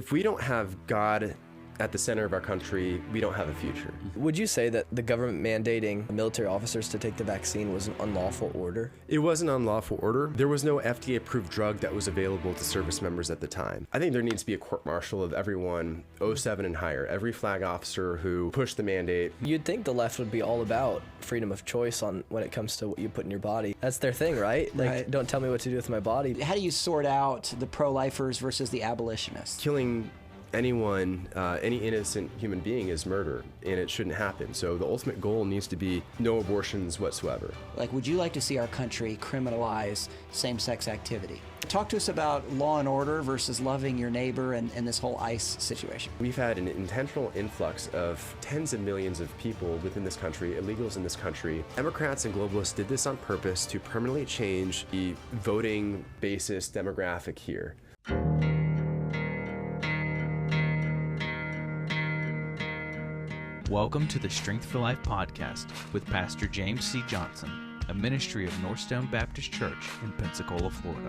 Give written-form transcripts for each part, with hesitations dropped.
If we don't have God at the center of our country, we don't have a future. Would you say that the government mandating military officers to take the vaccine was an unlawful order? It was an unlawful order. There was no FDA-approved drug that was available to service members at the time. I think there needs to be a court-martial of everyone 07 and higher, every flag officer who pushed the mandate. You'd think the left would be all about freedom of choice on when it comes to what you put in your body. That's their thing, right? Like, don't tell me what to do with my body. How do you sort out the pro-lifers versus the abolitionists? Killing anyone, any innocent human being is murder, and it shouldn't happen. So the ultimate goal needs to be no abortions whatsoever. Like, would you like to see our country criminalize same-sex activity? Talk to us about law and order versus loving your neighbor and this whole ICE situation. We've had an intentional influx of tens of millions of people within this country, illegals in this country. Democrats and globalists did this on purpose to permanently change the voting basis demographic here. Welcome to the Strength for Life podcast with Pastor James C. Johnson, a ministry of NorthStone Baptist Church in Pensacola, Florida.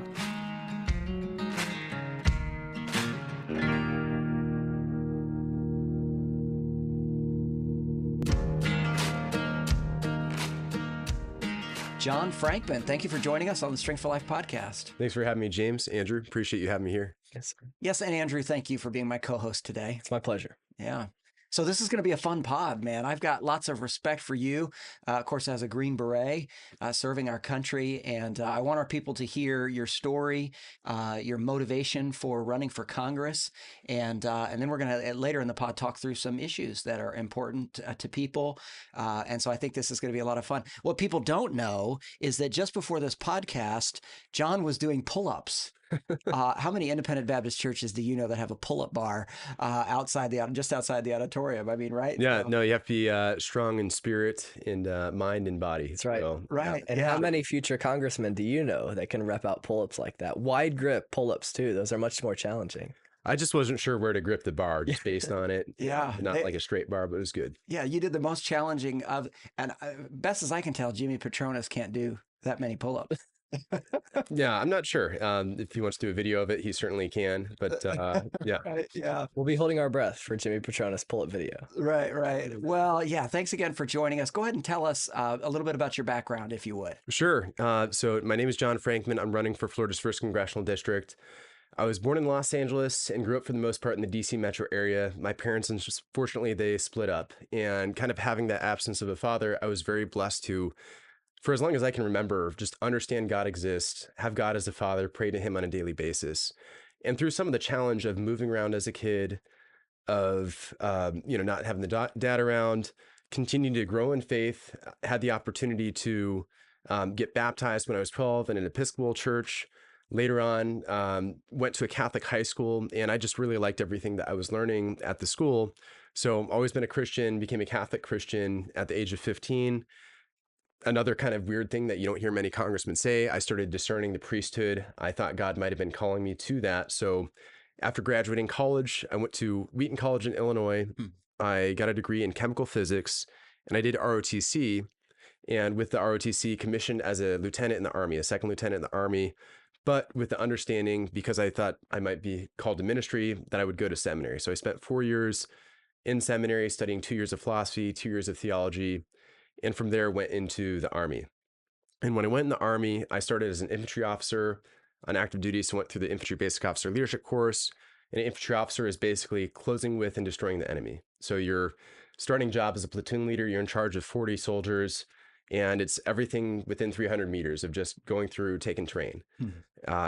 John Frankman, thank you for joining us on the Strength for Life podcast. Thanks for having me, James. Andrew, appreciate you having me here. Yes, sir. Yes, and Andrew, thank you for being my co-host today. It's my pleasure. Yeah. So this is going to be a fun pod, man. I've got lots of respect for you, of course, as a Green Beret, serving our country. And I want our people to hear your story, your motivation for running for Congress. And then we're going to, later in the pod, talk through some issues that are important to people. And so I think this is going to be a lot of fun. What people don't know is that just before this podcast, John was doing pull-ups. How many independent Baptist churches do you know that have a pull-up bar just outside the auditorium? I mean, right? Yeah, no, you have to be strong in spirit and mind and body. That's right. So, Right. And how many future congressmen do you know that can rep out pull-ups like that? Wide grip pull-ups too. Those are much more challenging. I just wasn't sure where to grip the bar just based on it. Yeah. Not like a straight bar, but it was good. Yeah, you did the most challenging of, and best as I can tell, Jimmy Petronas can't do that many pull-ups. Yeah, I'm not sure. If he wants to do a video of it, he certainly can. But yeah. Right, yeah. We'll be holding our breath for Jimmy Petronas pull-up video. Right. Well, yeah, thanks again for joining us. Go ahead and tell us a little bit about your background, if you would. Sure. So my name is John Frankman. I'm running for Florida's 1st Congressional District. I was born in Los Angeles and grew up for the most part in the DC metro area. My parents, unfortunately, they split up. And kind of having that absence of a father, I was very blessed to, for as long as I can remember, just understand God exists, have God as a father, pray to him on a daily basis. And through some of the challenge of moving around as a kid, of not having the dad around, continuing to grow in faith, had the opportunity to get baptized when I was 12 in an Episcopal church. Later on, went to a Catholic high school, and I just really liked everything that I was learning at the school. So always been a Christian, became a Catholic Christian at the age of 15. Another kind of weird thing that you don't hear many congressmen say, I started discerning the priesthood. I thought God might have been calling me to that. So after graduating college, I went to Wheaton College in Illinois. I got a degree in chemical physics, and I did ROTC. And with the ROTC, commissioned as a lieutenant in the Army, a second lieutenant in the Army, but with the understanding, because I thought I might be called to ministry, that I would go to seminary. So I spent 4 years in seminary studying 2 years of philosophy, 2 years of theology, and from there went into the Army. And when I went in the Army, I started as an infantry officer on active duty. So I went through the infantry basic officer leadership course. And an infantry officer is basically closing with and destroying the enemy. So your starting job as a platoon leader, you're in charge of 40 soldiers, and it's everything within 300 meters of just going through taking terrain.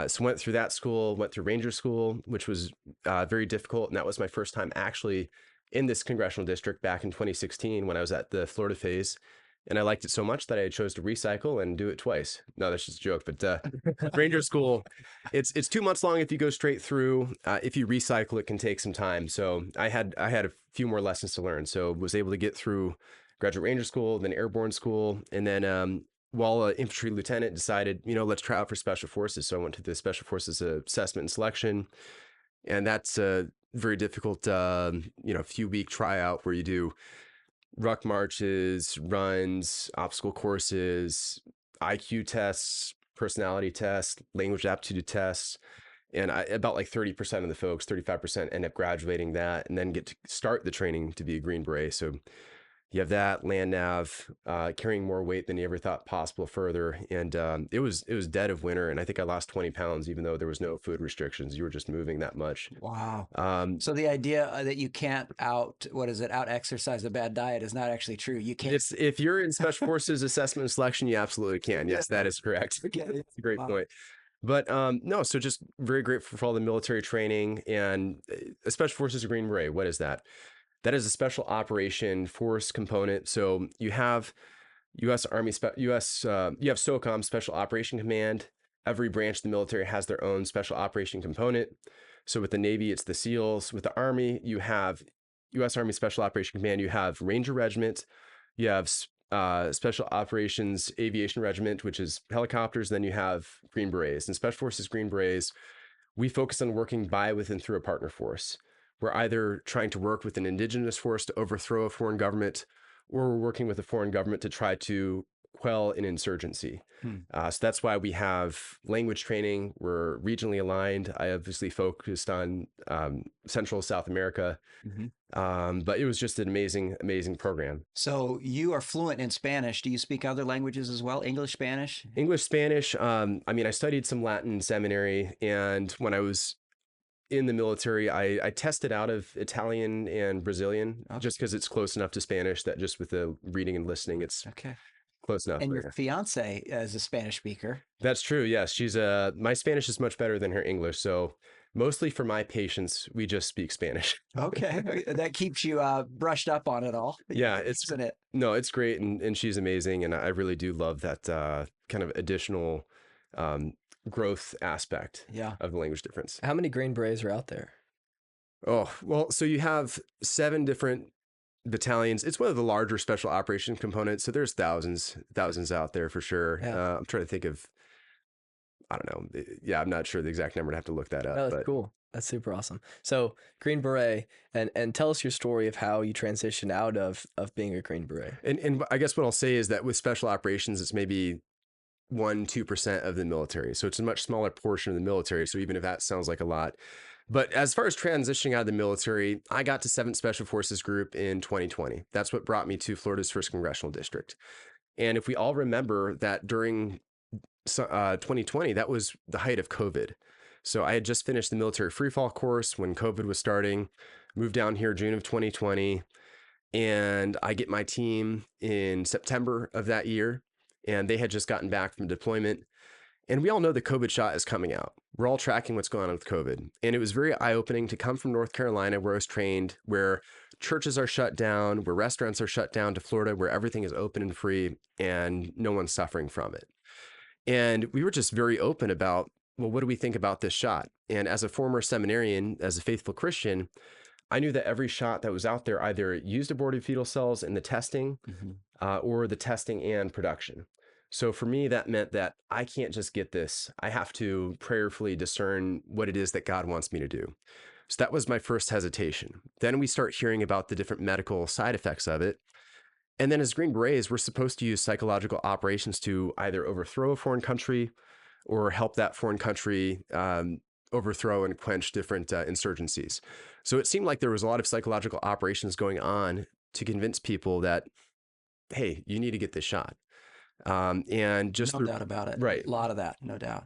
So went through that school, went through Ranger School, which was very difficult. And that was my first time actually in this congressional district back in 2016 when I was at the Florida phase. And I liked it so much that I chose to recycle and do it twice. No, that's just a joke. But Ranger School, it's 2 months long if you go straight through. If you recycle, it can take some time. So I had a few more lessons to learn. So was able to get through graduate Ranger School, then Airborne School, and then while an infantry lieutenant decided, let's try out for Special Forces. So I went to the Special Forces assessment and selection, and that's a very difficult, few week tryout where you do ruck marches, runs, obstacle courses, IQ tests, personality tests, language aptitude tests. And about like 30% of the folks, 35% end up graduating that and then get to start the training to be a Green Beret. So you have that land nav, carrying more weight than you ever thought possible further. And it was dead of winter. And I think I lost 20 pounds, even though there was no food restrictions. You were just moving that much. Wow. So the idea that you can't out exercise a bad diet is not actually true. You can't. If you're in Special Forces assessment and selection, you absolutely can. Yes, that is correct. Okay. That's a great Wow. point. But no, so just very grateful for all the military training. And a Special Forces Green Beret, what is that? That is a special operation force component. So you have U.S. Army, you have SOCOM, Special Operation Command. Every branch of the military has their own special operation component. So with the Navy, it's the SEALs. With the Army, you have U.S. Army Special Operation Command. You have Ranger Regiment. You have Special Operations Aviation Regiment, which is helicopters. Then you have Green Berets. And Special Forces Green Berets, we focus on working by, with, and through a partner force. We're either trying to work with an indigenous force to overthrow a foreign government, or we're working with a foreign government to try to quell an insurgency. So that's why we have language training. We're regionally aligned. I obviously focused on Central South America, but it was just an amazing, amazing program. So you are fluent in Spanish. Do you speak other languages as well? English, Spanish? English, Spanish. I mean, I studied some Latin in seminary, and when I was in the military, I tested out of Italian and Brazilian, just because it's close enough to Spanish that just with the reading and listening, it's close enough. And your fiance is a Spanish speaker. That's true. Yes. She's my Spanish is much better than her English. So mostly for my patients, we just speak Spanish. Okay. That keeps you brushed up on it all. Yeah. It's great. And she's amazing. And I really do love that kind of additional growth aspect of the language difference. How many Green Berets are out there? Oh, well, so you have 7 different battalions. It's one of the larger special operations components. So there's thousands out there for sure. Yeah. I'm trying to think of, I don't know. Yeah, I'm not sure the exact number. I'd have to look that up. No, that's cool. That's super awesome. So Green Beret, and tell us your story of how you transitioned out of being a Green Beret. And I guess what I'll say is that with special operations, it's maybe 1-2% of the military. So it's a much smaller portion of the military. So even if that sounds like a lot. But as far as transitioning out of the military, I got to 7th Special Forces Group in 2020. That's what brought me to Florida's 1st Congressional District. And if we all remember that during 2020, that was the height of COVID. So I had just finished the military freefall course when COVID was starting, moved down here June of 2020, and I get my team in September of that year, and they had just gotten back from deployment. And we all know the COVID shot is coming out. We're all tracking what's going on with COVID. And it was very eye-opening to come from North Carolina, where I was trained, where churches are shut down, where restaurants are shut down, to Florida, where everything is open and free and no one's suffering from it. And we were just very open about, well, what do we think about this shot? And as a former seminarian, as a faithful Christian, I knew that every shot that was out there either used aborted fetal cells in the testing or the testing and production. So for me, that meant that I can't just get this. I have to prayerfully discern what it is that God wants me to do. So that was my first hesitation. Then we start hearing about the different medical side effects of it. And then as Green Berets, we're supposed to use psychological operations to either overthrow a foreign country or help that foreign country overthrow and quench different insurgencies. So it seemed like there was a lot of psychological operations going on to convince people that, hey, you need to get this shot. And just no doubt about it. Right. A lot of that, no doubt.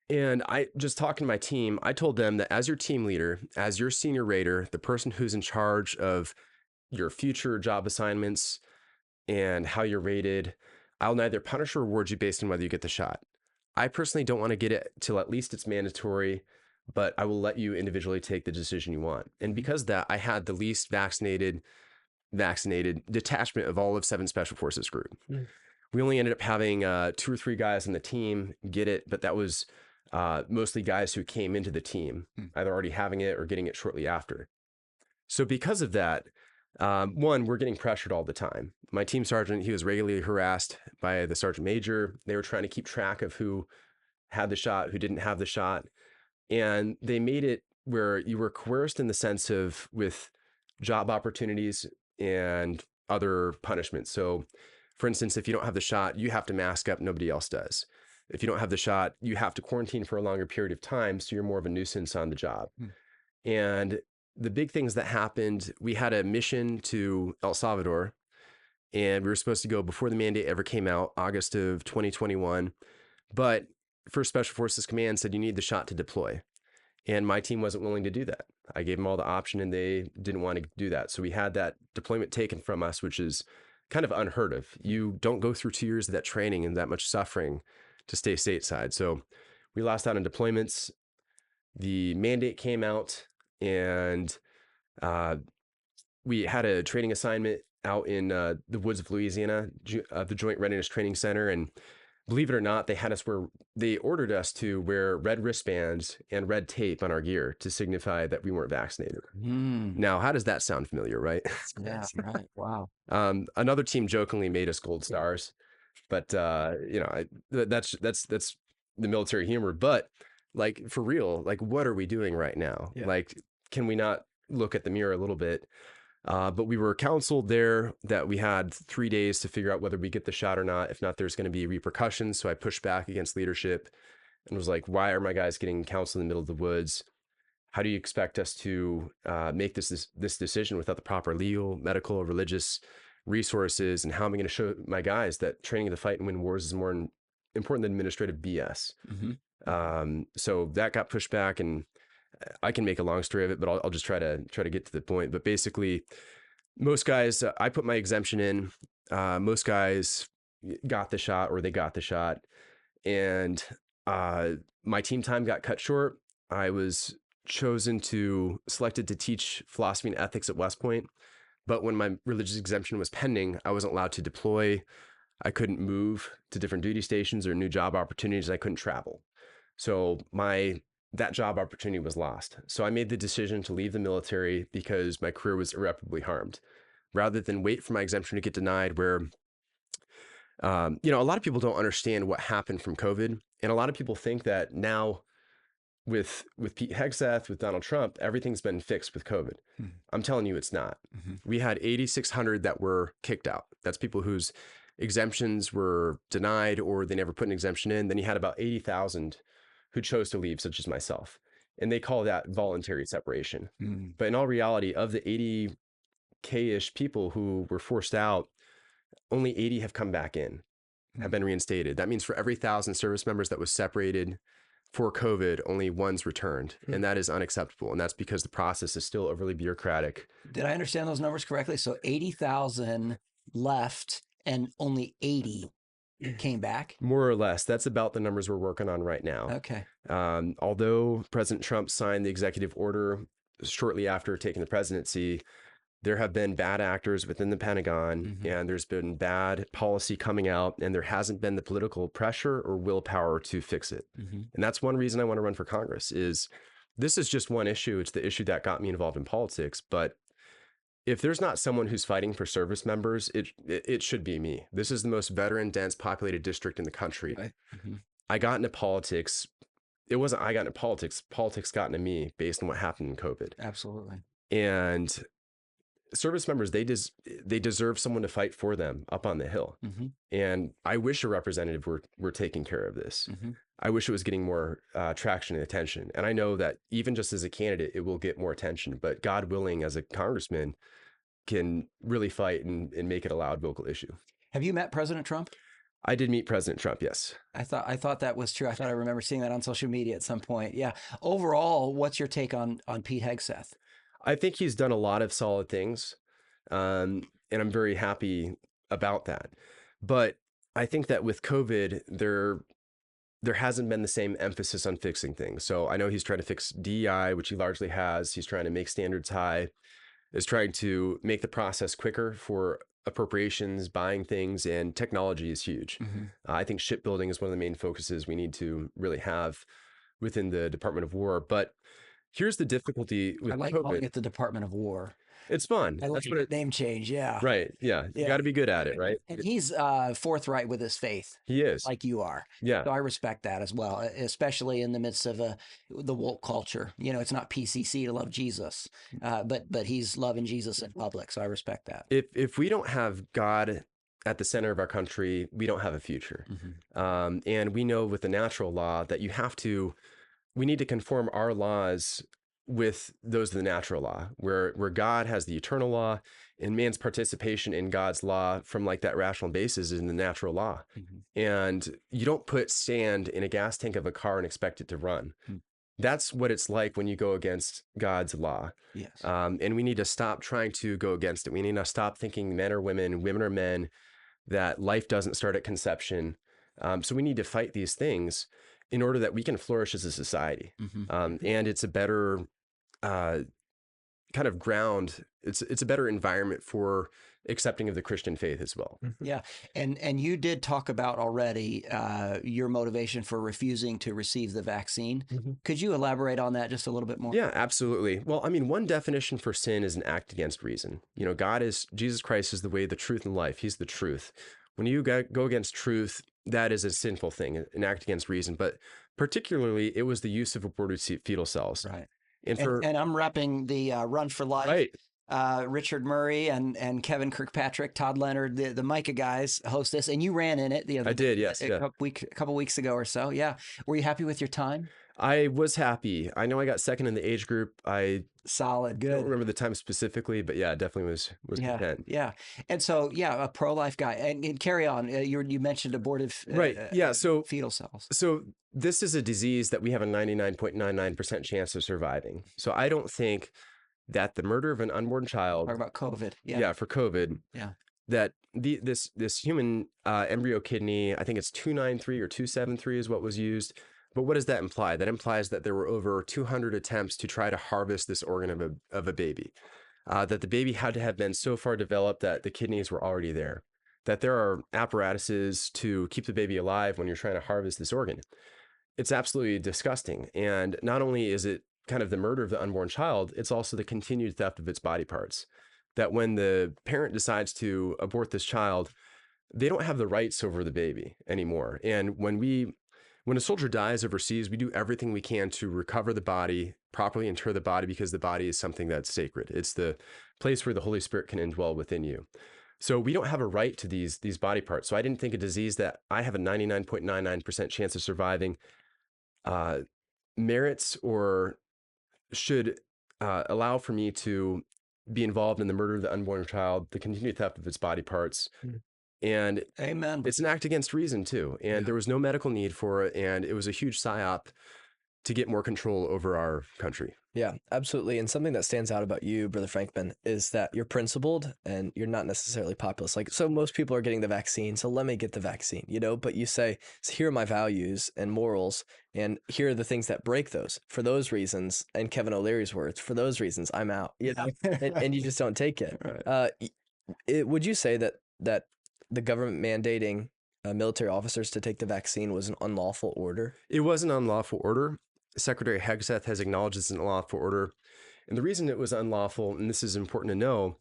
And I just talking to my team, I told them that as your team leader, as your senior rater, the person who's in charge of your future job assignments and how you're rated, I'll neither punish or reward you based on whether you get the shot. I personally don't want to get it till at least it's mandatory, but I will let you individually take the decision you want. And because of that, I had the least vaccinated detachment of all of 7 Special Forces Group. We only ended up having 2 or 3 guys on the team get it, but that was mostly guys who came into the team, either already having it or getting it shortly after. So because of that, one, we're getting pressured all the time. My team sergeant, he was regularly harassed by the sergeant major. They were trying to keep track of who had the shot, who didn't have the shot. And they made it where you were coerced in the sense of with job opportunities and other punishments. So for instance, if you don't have the shot, you have to mask up. Nobody else does. if you don't have the shot, you have to quarantine for a longer period of time. So you're more of a nuisance on the job. And the big things that happened, we had a mission to El Salvador, and we were supposed to go before the mandate ever came out, August of 2021. But First Special Forces Command said you need the shot to deploy. And my team wasn't willing to do that. I gave them all the option and they didn't want to do that. So we had that deployment taken from us, which is kind of unheard of. You don't go through 2 years of that training and that much suffering to stay stateside. So we lost out on deployments. The mandate came out, and we had a training assignment out in the woods of Louisiana, the Joint Readiness Training Center. And believe it or not, they ordered us to wear red wristbands and red tape on our gear to signify that we weren't vaccinated. Now, how does that sound familiar, right? Yeah, right. Wow. Another team jokingly made us gold stars, but that's the military humor. But like, for real, like, what are we doing right now? Yeah. Like, can we not look at the mirror a little bit? But we were counseled there that we had 3 days to figure out whether we get the shot or not. If not, there's going to be repercussions. So I pushed back against leadership and was like, why are my guys getting counseled in the middle of the woods? How do you expect us to make this decision without the proper legal, medical, religious resources? And how am I going to show my guys that training to fight and win wars is more important than administrative BS? So that got pushed back, and I can make a long story of it, but I'll just try to get to the point. But basically, most guys, I put my exemption in. Most guys got the shot, or they got the shot, and my team time got cut short. I was selected to teach philosophy and ethics at West Point, but when my religious exemption was pending, I wasn't allowed to deploy. I couldn't move to different duty stations or new job opportunities. I couldn't travel. So that job opportunity was lost. So I made the decision to leave the military because my career was irreparably harmed, rather than wait for my exemption to get denied, where, a lot of people don't understand what happened from COVID. And a lot of people think that now with Pete Hegseth, with Donald Trump, everything's been fixed with COVID. I'm telling you, it's not. We had 8,600 that were kicked out. That's people whose exemptions were denied or they never put an exemption in. Then you had about 80,000 who chose to leave, such as myself. And they call that voluntary separation. But in all reality, of the 80K-ish people who were forced out, only 80 have come back in, have been reinstated. That means for every 1,000 service members that was separated for COVID, only one's returned. And that is unacceptable. And that's because the process is still overly bureaucratic. Did I understand those numbers correctly? So 80,000 left and only 80 came back? More or less. That's about the numbers we're working on right now. Okay. Although President Trump signed the executive order shortly after taking the presidency, there have been bad actors within the Pentagon, and there's been bad policy coming out, and there hasn't been the political pressure or willpower to fix it. And that's one reason I want to run for Congress. This is just one issue. It's the issue that got me involved in politics. But if there's not someone who's fighting for service members, it should be me. This is the most veteran dense populated district in the country. Right. I got into politics. It wasn't I got into politics. Politics got into me based on what happened in COVID. Absolutely. And service members, they deserve someone to fight for them up on the Hill. And I wish a representative were taking care of this. I wish it was getting more traction and attention. And I know that even just as a candidate, it will get more attention. But God willing, as a congressman, can really fight and make it a loud vocal issue. Have you met President Trump? I did meet President Trump, yes. I thought that was true. I thought I remember seeing that on social media at some point. Yeah. Overall, what's your take on Pete Hegseth? I think he's done a lot of solid things, and I'm very happy about that. But I think that with COVID, there hasn't been the same emphasis on fixing things. So I know he's trying to fix DEI, which he largely has. He's trying to make standards high, is trying to make the process quicker for appropriations, buying things, and technology is huge. I think shipbuilding is one of the main focuses we need to really have within the Department of War. But here's the difficulty with I like COVID. calling it the Department of War. It's fun. I like the name change. Yeah. Right. Yeah. You got to be good at it, right? And he's forthright with his faith. He is. Like you are. Yeah. So I respect that as well, especially in the midst of the woke culture. It's not PCC to love Jesus, but he's loving Jesus in public. So I respect that. If we don't have God at the center of our country, we don't have a future. Mm-hmm. And we know with the natural law that we need to conform our laws with those of the natural law, where God has the eternal law, and man's participation in God's law from like that rational basis is in the natural law. Mm-hmm. And you don't put sand in a gas tank of a car and expect it to run. That's what it's like when you go against God's law. Yes. And we need to stop trying to go against it. We need to stop thinking men are women, women are men, that life doesn't start at conception. So we need to fight these things in order that we can flourish as a society. Mm-hmm. And it's a better kind of ground. It's a better environment for accepting of the Christian faith as well. Yeah. And you did talk about already your motivation for refusing to receive the vaccine. Could you elaborate on that just a little bit more? Yeah, absolutely. Well, I mean, one definition for sin is an act against reason. Jesus Christ is the way, the truth, and life. He's the truth. When you go against truth, that is a sinful thing, an act against reason. But particularly, it was the use of aborted fetal cells. Right. And And I'm repping the Run for Life. right. Richard Murray and Kevin Kirkpatrick, Todd Leonard, the Micah guys host this, and you ran in it the other I did, yes, a yeah. couple weeks ago or so. Yeah, were you happy with your time? I was happy. I know I got second in the age group. I Solid, don't good. remember the time specifically, but yeah, definitely was content. Yeah. And so, yeah, a pro-life guy. And carry on. You mentioned abortive Right. Yeah. So fetal cells. So this is a disease that we have a 99.99% chance of surviving. So I don't think that the murder of an unborn child, Talk about COVID. yeah, for COVID, Yeah. that this human embryo kidney, I think it's 293 or 273 is what was used. But what does that imply? That implies that there were over 200 attempts to try to harvest this organ of a baby. That the baby had to have been so far developed that the kidneys were already there. That there are apparatuses to keep the baby alive when you're trying to harvest this organ. It's absolutely disgusting. And not only is it kind of the murder of the unborn child, it's also the continued theft of its body parts. That when the parent decides to abort this child, they don't have the rights over the baby anymore. And when a soldier dies overseas, we do everything we can to recover the body, properly inter the body, because the body is something that's sacred. It's the place where the Holy Spirit can indwell within you. So we don't have a right to these body parts. So I didn't think a disease that I have a 99.99% chance of surviving merits or should allow for me to be involved in the murder of the unborn child, the continued theft of its body parts. And Amen. it's an act against reason too. And there was no medical need for it. And it was a huge psyop to get more control over our country. Yeah, absolutely. And something that stands out about you, Brother Frankman, is that you're principled and you're not necessarily populist. Like, so most people are getting the vaccine, so let me get the vaccine, but you say, so here are my values and morals, and here are the things that break those. For those reasons, and Kevin O'Leary's words, for those reasons, I'm out. And you just don't take it. Right. Would you say that the government mandating military officers to take the vaccine was an unlawful order? It was an unlawful order. Secretary Hegseth has acknowledged it's an unlawful order. And the reason it was unlawful, and this is important to know,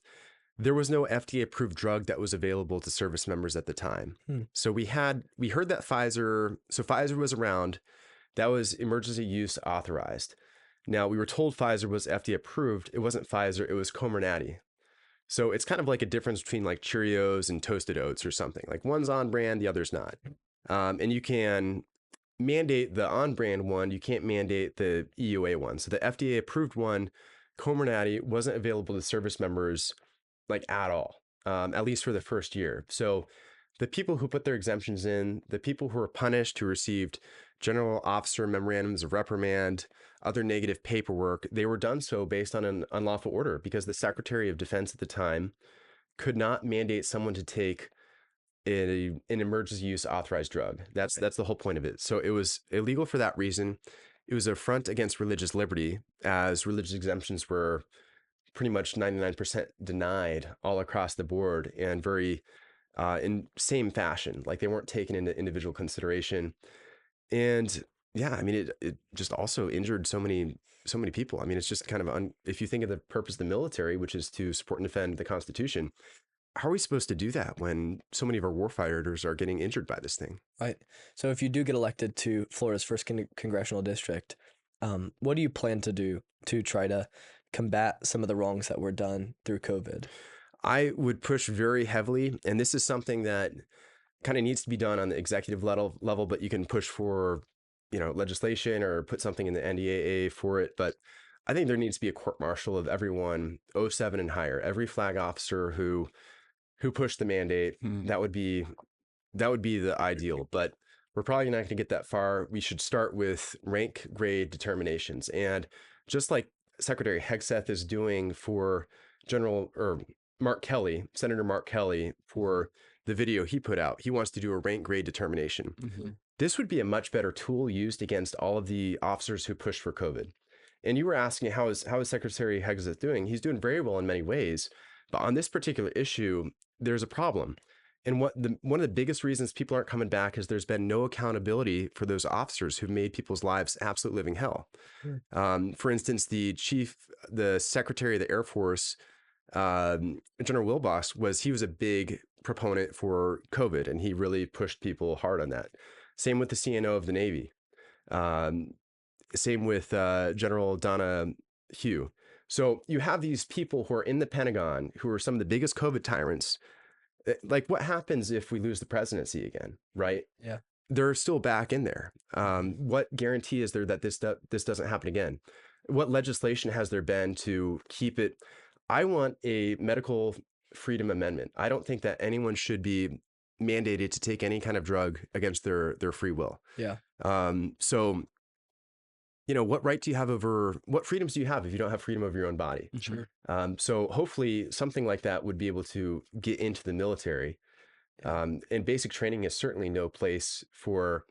there was no FDA-approved drug that was available to service members at the time. So we heard that Pfizer was around. That was emergency use authorized. Now, we were told Pfizer was FDA-approved. It wasn't Pfizer, it was Comirnaty. So it's kind of like a difference between like Cheerios and Toasted Oats or something. Like one's on brand, the other's not. And you can mandate the on-brand one, you can't mandate the EUA one. So the FDA-approved one, Comirnaty, wasn't available to service members like at all, at least for the first year. So the people who put their exemptions in, the people who were punished, who received general officer memorandums of reprimand, other negative paperwork, they were done so based on an unlawful order because the Secretary of Defense at the time could not mandate someone to take an emergency use authorized drug. That's the whole point of it. So it was illegal for that reason. It was an affront against religious liberty, as religious exemptions were pretty much 99% denied all across the board, and very in same fashion, like they weren't taken into individual consideration. And yeah, I mean, it just also injured so many people. I mean, it's just kind of if you think of the purpose of the military, which is to support and defend the Constitution, how are we supposed to do that when so many of our warfighters are getting injured by this thing? Right. So if you do get elected to Florida's 1st congressional district, what do you plan to do to try to combat some of the wrongs that were done through COVID? I would push very heavily, and this is something that kind of needs to be done on the executive level, but you can push for, legislation or put something in the NDAA for it. But I think there needs to be a court martial of everyone 07 and higher, every flag officer who pushed the mandate. Hmm. That would be the ideal, but we're probably not going to get that far. We should start with rank grade determinations. And just like Secretary Hegseth is doing for Senator Mark Kelly, for the video he put out, he wants to do a rank grade determination. Hmm. This would be a much better tool used against all of the officers who pushed for COVID. And you were asking, how is Secretary Hegseth doing? He's doing very well in many ways, but on this particular issue, there's a problem. And one of the biggest reasons people aren't coming back is there's been no accountability for those officers who've made people's lives absolute living hell. For instance, the Secretary of the Air Force, General Wilbos, he was a big proponent for COVID, and he really pushed people hard on that. Same with the CNO of the Navy. Same with General Donna Hugh. So you have these people who are in the Pentagon who are some of the biggest COVID tyrants. Like, what happens if we lose the presidency again, right? Yeah. They're still back in there. What guarantee is there that this doesn't happen again? What legislation has there been to keep it? I want a medical freedom amendment. I don't think that anyone should be mandated to take any kind of drug against their free will. Yeah. So, what freedoms do you have if you don't have freedom over your own body? Sure. So hopefully something like that would be able to get into the military. And basic training is certainly no place for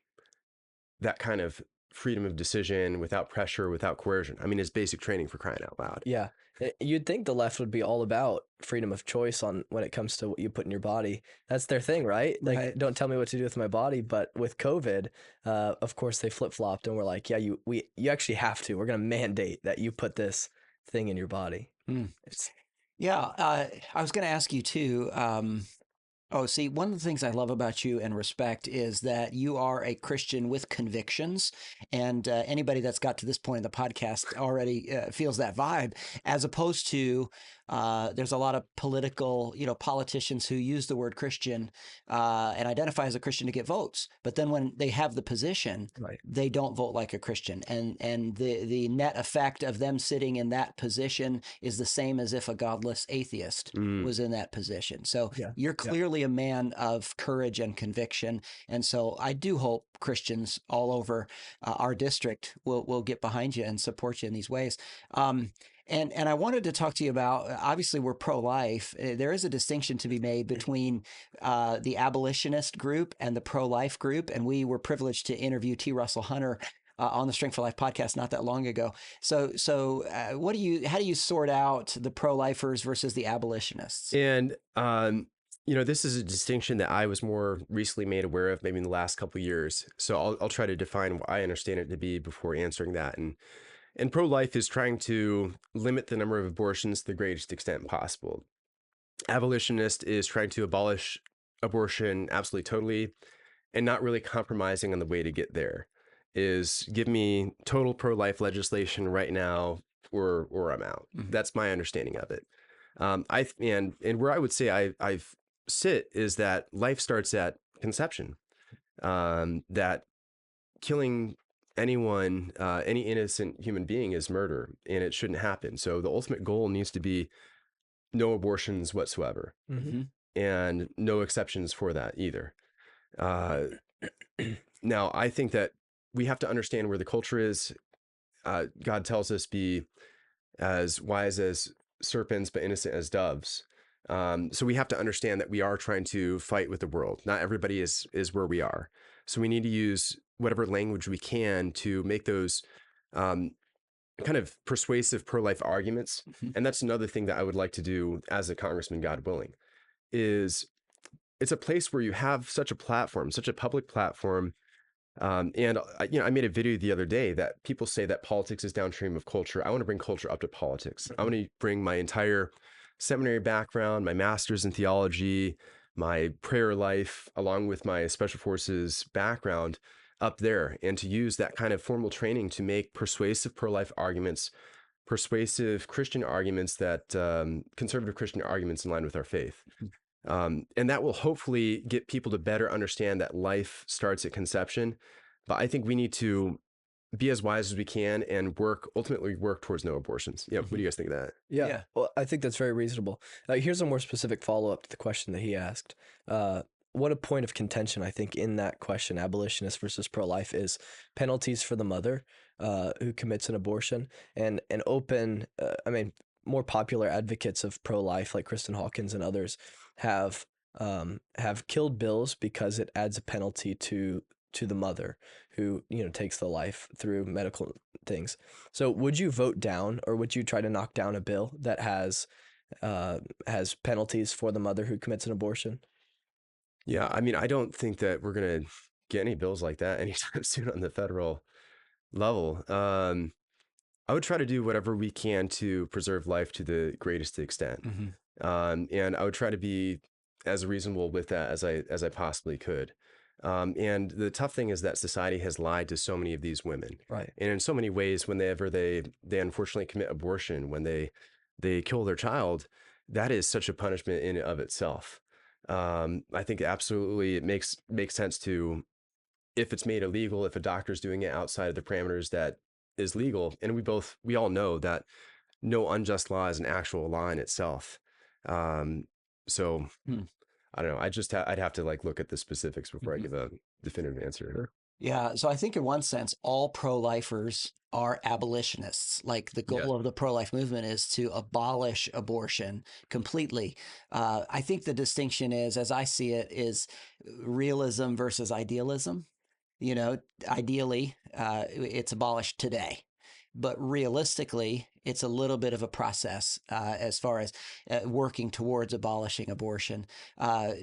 that kind of freedom of decision without pressure, without coercion. I mean, it's basic training, for crying out loud. Yeah. You'd think the left would be all about freedom of choice when it comes to what you put in your body. That's their thing, right? Like, Right. don't tell me what to do with my body. But with COVID, of course, they flip-flopped and were like, yeah, you actually have to. We're going to mandate that you put this thing in your body. Yeah, I was going to ask you too. See, one of the things I love about you and respect is that you are a Christian with convictions, and anybody that's got to this point in the podcast already feels that vibe, as opposed to there's a lot of politicians who use the word Christian and identify as a Christian to get votes, but then when they have the position, Right. they don't vote like a Christian, and the net effect of them sitting in that position is the same as if a godless atheist was in that position. So Yeah. you're clearly a man of courage and conviction, and so I do hope Christians all over our district will get behind you and support you in these ways. And I wanted to talk to you about, obviously we're pro-life. There is a distinction to be made between the abolitionist group and the pro-life group. And we were privileged to interview T. Russell Hunter on the Strength for Life podcast not that long ago. So how do you sort out the pro-lifers versus the abolitionists? And, this is a distinction that I was more recently made aware of maybe in the last couple of years. So I'll try to define what I understand it to be before answering that. And pro-life is trying to limit the number of abortions to the greatest extent possible. Abolitionist is trying to abolish abortion absolutely totally and not really compromising on the way to get there. Is give me total pro-life legislation right now or I'm out. Mhm. That's my understanding of it. And where I would say I sit is that life starts at conception. That killing anyone, any innocent human being is murder, and it shouldn't happen. So the ultimate goal needs to be no abortions whatsoever, and no exceptions for that either. Now, I think that we have to understand where the culture is. God tells us be as wise as serpents, but innocent as doves. So we have to understand that we are trying to fight with the world. Not everybody is where we are. So we need to use whatever language we can to make those kind of persuasive pro-life arguments. And that's another thing that I would like to do as a congressman, God willing, is it's a place where you have such a platform, such a public platform. And I made a video the other day that people say that politics is downstream of culture. I want to bring culture up to politics. I want to bring my entire seminary background, my master's in theology, my prayer life, along with my special forces background up there, and to use that kind of formal training to make persuasive pro-life arguments persuasive Christian arguments that conservative Christian arguments in line with our faith. And that will hopefully get people to better understand that life starts at conception. But I think we need to be as wise as we can and ultimately work towards no abortions. Yeah. What do you guys think of that? Yeah. Well, I think that's very reasonable. Here's a more specific follow-up to the question that he asked. What a point of contention, I think, in that question, abolitionist versus pro-life, is penalties for the mother who commits an abortion, and an open, more popular advocates of pro-life like Kristen Hawkins and others have killed bills because it adds a penalty to the mother who, takes the life through medical things. So would you vote down, or would you try to knock down a bill that has penalties for the mother who commits an abortion? Yeah. I mean, I don't think that we're going to get any bills like that anytime soon on the federal level. I would try to do whatever we can to preserve life to the greatest extent. And I would try to be as reasonable with that as I possibly could. And the tough thing is that society has lied to so many of these women, Right? And in so many ways, whenever they unfortunately commit abortion, when they kill their child, that is such a punishment in and of itself. I think absolutely it makes sense to, if it's made illegal, if a doctor's doing it outside of the parameters that is legal, and we all know that no unjust law is an actual law in itself. So I don't know. I'd have to look at the specifics before I give a definitive answer. Sure. Yeah. So I think in one sense, all pro-lifers are abolitionists. Like the goal of the pro-life movement is to abolish abortion completely. I think the distinction is, as I see it, is realism versus idealism. Ideally, it's abolished today. But realistically, it's a little bit of a process as far as working towards abolishing abortion.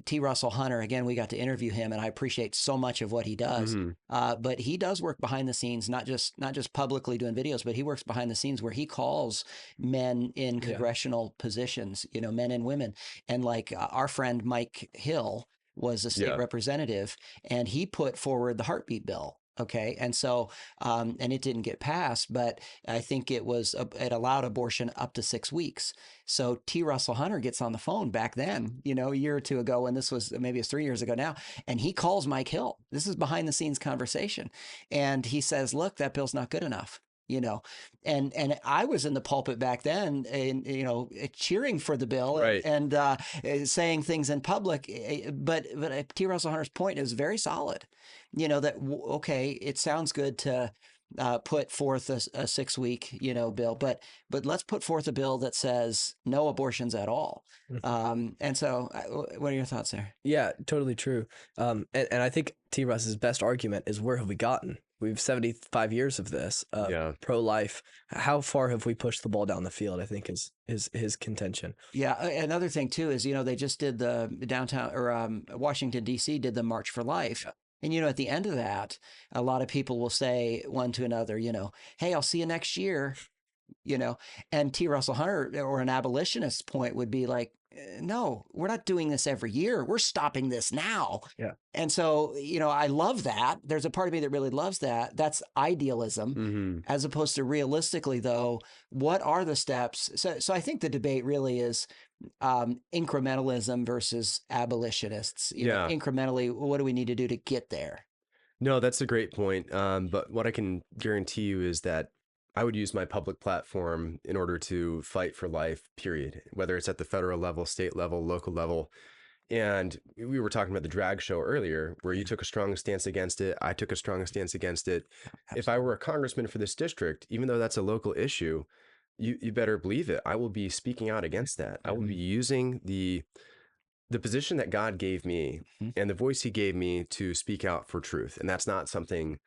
T. Russell Hunter, again, we got to interview him, and I appreciate so much of what he does. But he does work behind the scenes, not just publicly doing videos, but he works behind the scenes where he calls men in congressional positions, men and women. And our friend Mike Hill was a state representative, and he put forward the heartbeat bill. Okay. And so, and it didn't get passed, but I think it allowed abortion up to 6 weeks. So T. Russell Hunter gets on the phone back then, a year or two ago, and this was maybe it's 3 years ago now. And he calls Mike Hill. This is behind the scenes conversation. And he says, look, that bill's not good enough. And I was in the pulpit back then, and cheering for the bill, right, and saying things in public. But T. Russell Hunter's point is very solid. That okay, it sounds good to put forth a 6-week bill, but let's put forth a bill that says no abortions at all. And so, what are your thoughts there? Yeah, totally true. And I think T. Russ's best argument is, where have we gotten? We've 75 years of this pro-life. How far have we pushed the ball down the field? I think is his contention. Yeah. Another thing too is they just did the downtown or Washington D.C. did the March for Life. Yeah. And, at the end of that, a lot of people will say one to another, hey, I'll see you next year, and T. Russell Hunter, or an abolitionist's point, would be like, no, we're not doing this every year. We're stopping this now. Yeah. And so, I love that. There's a part of me that really loves that. That's idealism, as opposed to realistically, though, what are the steps? So I think the debate really is incrementalism versus abolitionists. Incrementally, what do we need to do to get there? No, that's a great point. But what I can guarantee you is that I would use my public platform in order to fight for life, period, whether it's at the federal level, state level, local level. And we were talking about the drag show earlier, where you took a strong stance against it. I took a strong stance against it. Absolutely. If I were a congressman for this district, even though that's a local issue, you better believe it, I will be speaking out against that. I will be using the position that God gave me and the voice he gave me to speak out for truth. And that's not something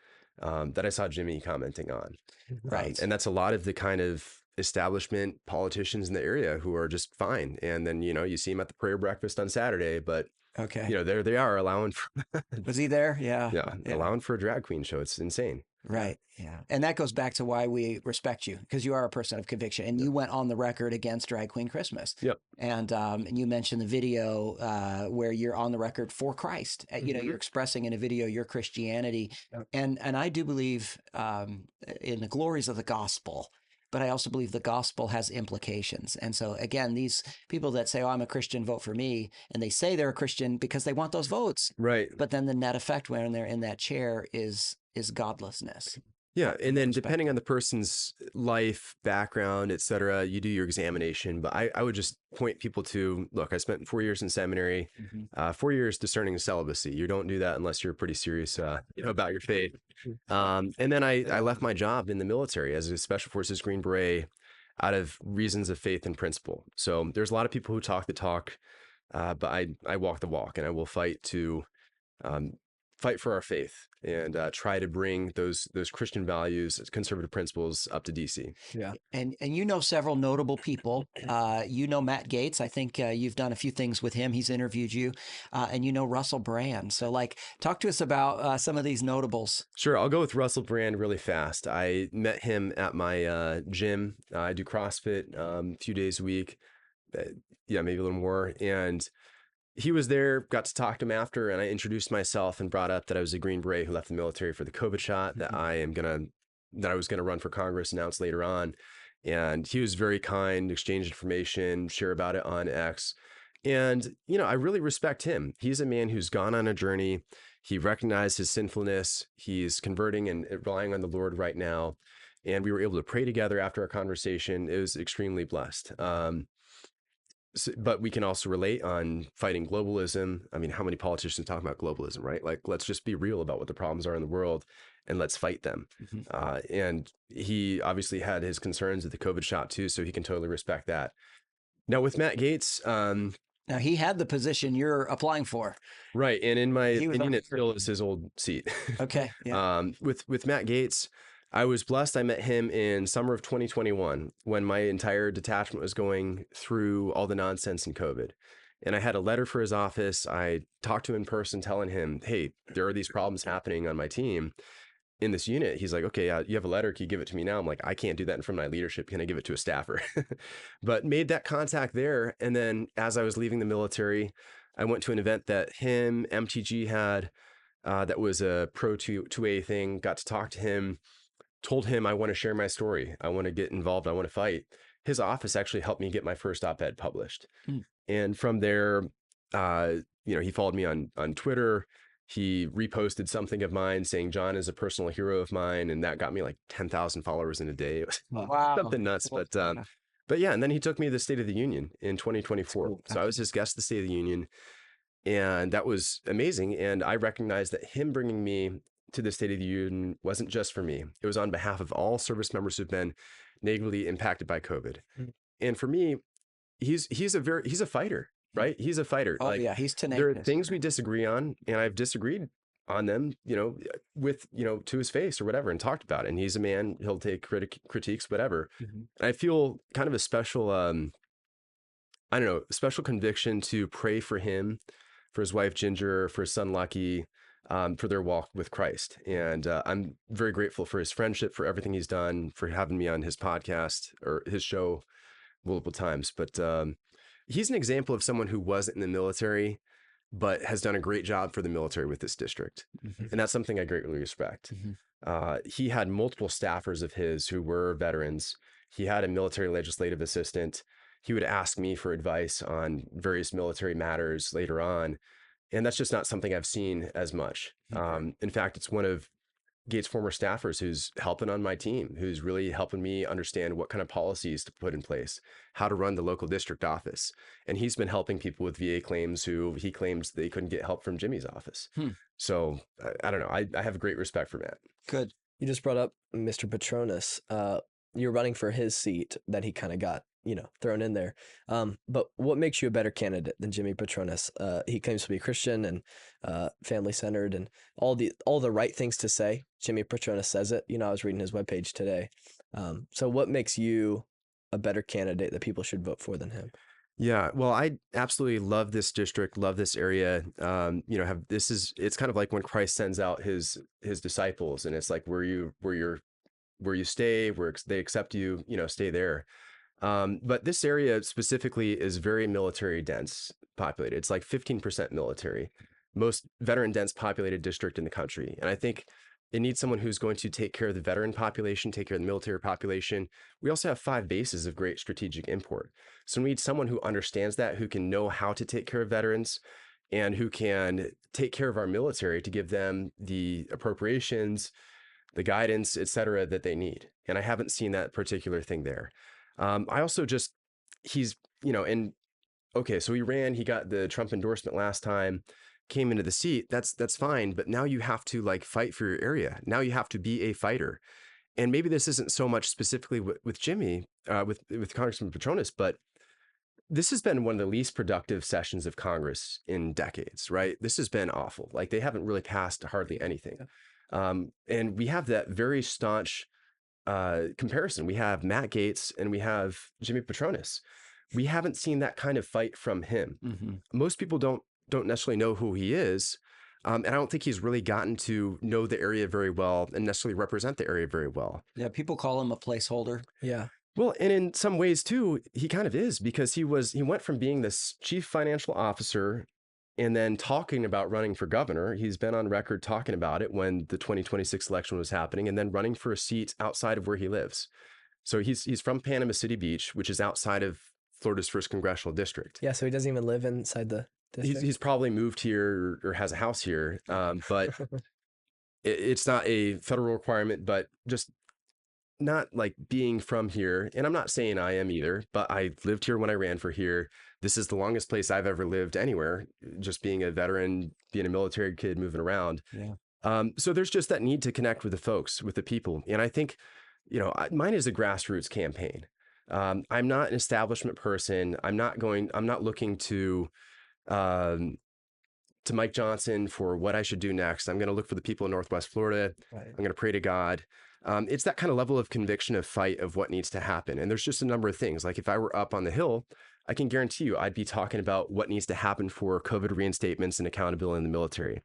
that I saw Jimmy commenting on. Right. And that's a lot of the kind of establishment politicians in the area who are just fine. And then, you see him at the prayer breakfast on Saturday, but there they are allowing for Was he there? Yeah. Allowing for a drag queen show. It's insane. Right. Yeah. And that goes back to why we respect you, because you are a person of conviction, and you went on the record against Drag Queen Christmas. Yep. And you mentioned the video where you're on the record for Christ. You're expressing in a video your Christianity. Yep. And I do believe in the glories of the gospel. but I also believe the gospel has implications. And so, again, these people that say, oh, I'm a Christian, vote for me, and they say they're a Christian because they want those votes. Right. But then the net effect when they're in that chair is godlessness. Yeah. And then Perspective. depending on the person's life, background, et cetera, you do your examination. But I would just point people to, look, I spent 4 years in seminary, 4 years discerning celibacy. You don't do that unless you're pretty serious about your faith. And then I left my job in the military as a Special Forces Green Beret out of reasons of faith and principle. So there's a lot of people who talk the talk, but I walk the walk, and I will fight to fight for our faith and try to bring those Christian values, conservative principles up to DC. Yeah. And you know several notable people. You know Matt Gaetz. I think you've done a few things with him. He's interviewed you. And you know Russell Brand. So talk to us about some of these notables. Sure. I'll go with Russell Brand really fast. I met him at my gym. I do CrossFit a few days a week. Yeah, maybe a little more. And he was there, got to talk to him after, and I introduced myself and brought up that I was a Green Beret who left the military for the COVID shot, that I was gonna run for Congress, announced later on. And he was very kind, exchanged information, share about it on X. And, I really respect him. He's a man who's gone on a journey. He recognized his sinfulness. He's converting and relying on the Lord right now. And we were able to pray together after our conversation. It was extremely blessed. But we can also relate on fighting globalism. I mean, how many politicians talk about globalism, right? Like, let's just be real about what the problems are in the world and let's fight them. And he obviously had his concerns with the COVID shot too, so he can totally respect that. Now with Matt Gaetz, now he had the position you're applying for. Right. And in my opinion, it still is his old seat. Okay. Yeah. With Matt Gaetz, I was blessed. I met him in summer of 2021 when my entire detachment was going through all the nonsense in COVID. And I had a letter for his office. I talked to him in person telling him, hey, there are these problems happening on my team in this unit. He's like, okay, you have a letter. Can you give it to me now? I'm like, I can't do that in front of my leadership. Can I give it to a staffer? But made that contact there. And then as I was leaving the military, I went to an event that him, MTG had that was a Pro 2A thing, got to talk to him. Told him I want to share my story. I want to get involved. I want to fight. His office actually helped me get my first op-ed published. And from there, he followed me on Twitter. He reposted something of mine saying John is a personal hero of mine, and that got me like 10,000 followers in a day. It was something nuts. But yeah, and then he took me to the State of the Union in 2024. Cool. So I was his guest at the State of the Union, and that was amazing. And I recognized that him bringing me to the State of the Union wasn't just for me. It was on behalf of all service members who've been negatively impacted by COVID. And for me, he's a fighter, right? He's a fighter. Oh, yeah, he's tenacious. There are things we disagree on, and I've disagreed on them, with, to his face or whatever, and talked about it. And he's a man, he'll take critiques, whatever. I feel kind of a special, special conviction to pray for him, for his wife, Ginger, for his son, Lucky, for their walk with Christ. And I'm very grateful for his friendship, for everything he's done, for having me on his podcast or his show multiple times. But he's an example of someone who wasn't in the military, but has done a great job for the military with this district. And that's something I greatly respect. He had multiple staffers of his who were veterans. He had a military legislative assistant. He would ask me for advice on various military matters later on. And that's just not something I've seen as much. In fact, it's one of Gaetz' former staffers who's helping on my team, who's really helping me understand what kind of policies to put in place, how to run the local district office. And he's been helping people with VA claims who he claims they couldn't get help from Jimmy's office. So I don't know. I have great respect for Matt. Good. You just brought up Mr. Petronas. You're running for his seat that he kind of got, thrown in there. But what makes you a better candidate than Jimmy Petronas? He claims to be Christian and family-centered and all the right things to say. Jimmy Petronas says it. I was reading his webpage today. So what makes you a better candidate that people should vote for than him? Yeah, well, I absolutely love this district, love this area. It's kind of like when Christ sends out his disciples, and it's like where you stay, where they accept you, stay there. But this area specifically is very military dense populated. It's like 15% military, most veteran dense populated district in the country. And I think It needs someone who's going to take care of the veteran population, take care of the military population. We also have 5 bases of great strategic import. So we need someone who understands that, who can know how to take care of veterans, and who can take care of our military to give them the appropriations, the guidance, et cetera, that they need. And I haven't seen that particular thing there. I also just, he's, and okay, so he got the Trump endorsement last time, came into the seat. That's fine. But now you have to like fight for your area. Now you have to be a fighter. And maybe this isn't so much specifically with Jimmy, with Congressman Petronis, but this has been one of the least productive sessions of Congress in decades, right? This has been awful. Like they haven't really passed hardly anything. And we have that very staunch comparison. We have Matt Gaetz and we have Jimmy Petronis. We haven't seen that kind of fight from him. Mm-hmm. Most people don't necessarily know who he is. And I don't think he's really gotten to know the area very well and necessarily represent the area very well. Yeah, people call him a placeholder. Yeah. Well, and in some ways too, he kind of is, because he went from being this chief financial officer and then talking about running for governor. He's been on record talking about it when the 2026 election was happening, and then running for a seat outside of where he lives. So he's from Panama City Beach, which is outside of Florida's 1st congressional district. Yeah. So he doesn't even live inside the district. He's probably moved here or has a house here, but it's not a federal requirement, but just not like being from here. And I'm not saying I am either, but I lived here when I ran for here. This is the longest place I've ever lived anywhere, just being a veteran, being a military kid, moving around. Yeah. So there's just that need to connect with the folks, with the people. And I think, mine is a grassroots campaign. I'm not an establishment person. I'm not looking to Mike Johnson for what I should do next. I'm going to look for the people in Northwest Florida. Right. I'm going to pray to God. It's that kind of level of conviction, of fight, of what needs to happen. And there's just a number of things. Like if I were up on the Hill, I can guarantee you I'd be talking about what needs to happen for COVID reinstatements and accountability in the military.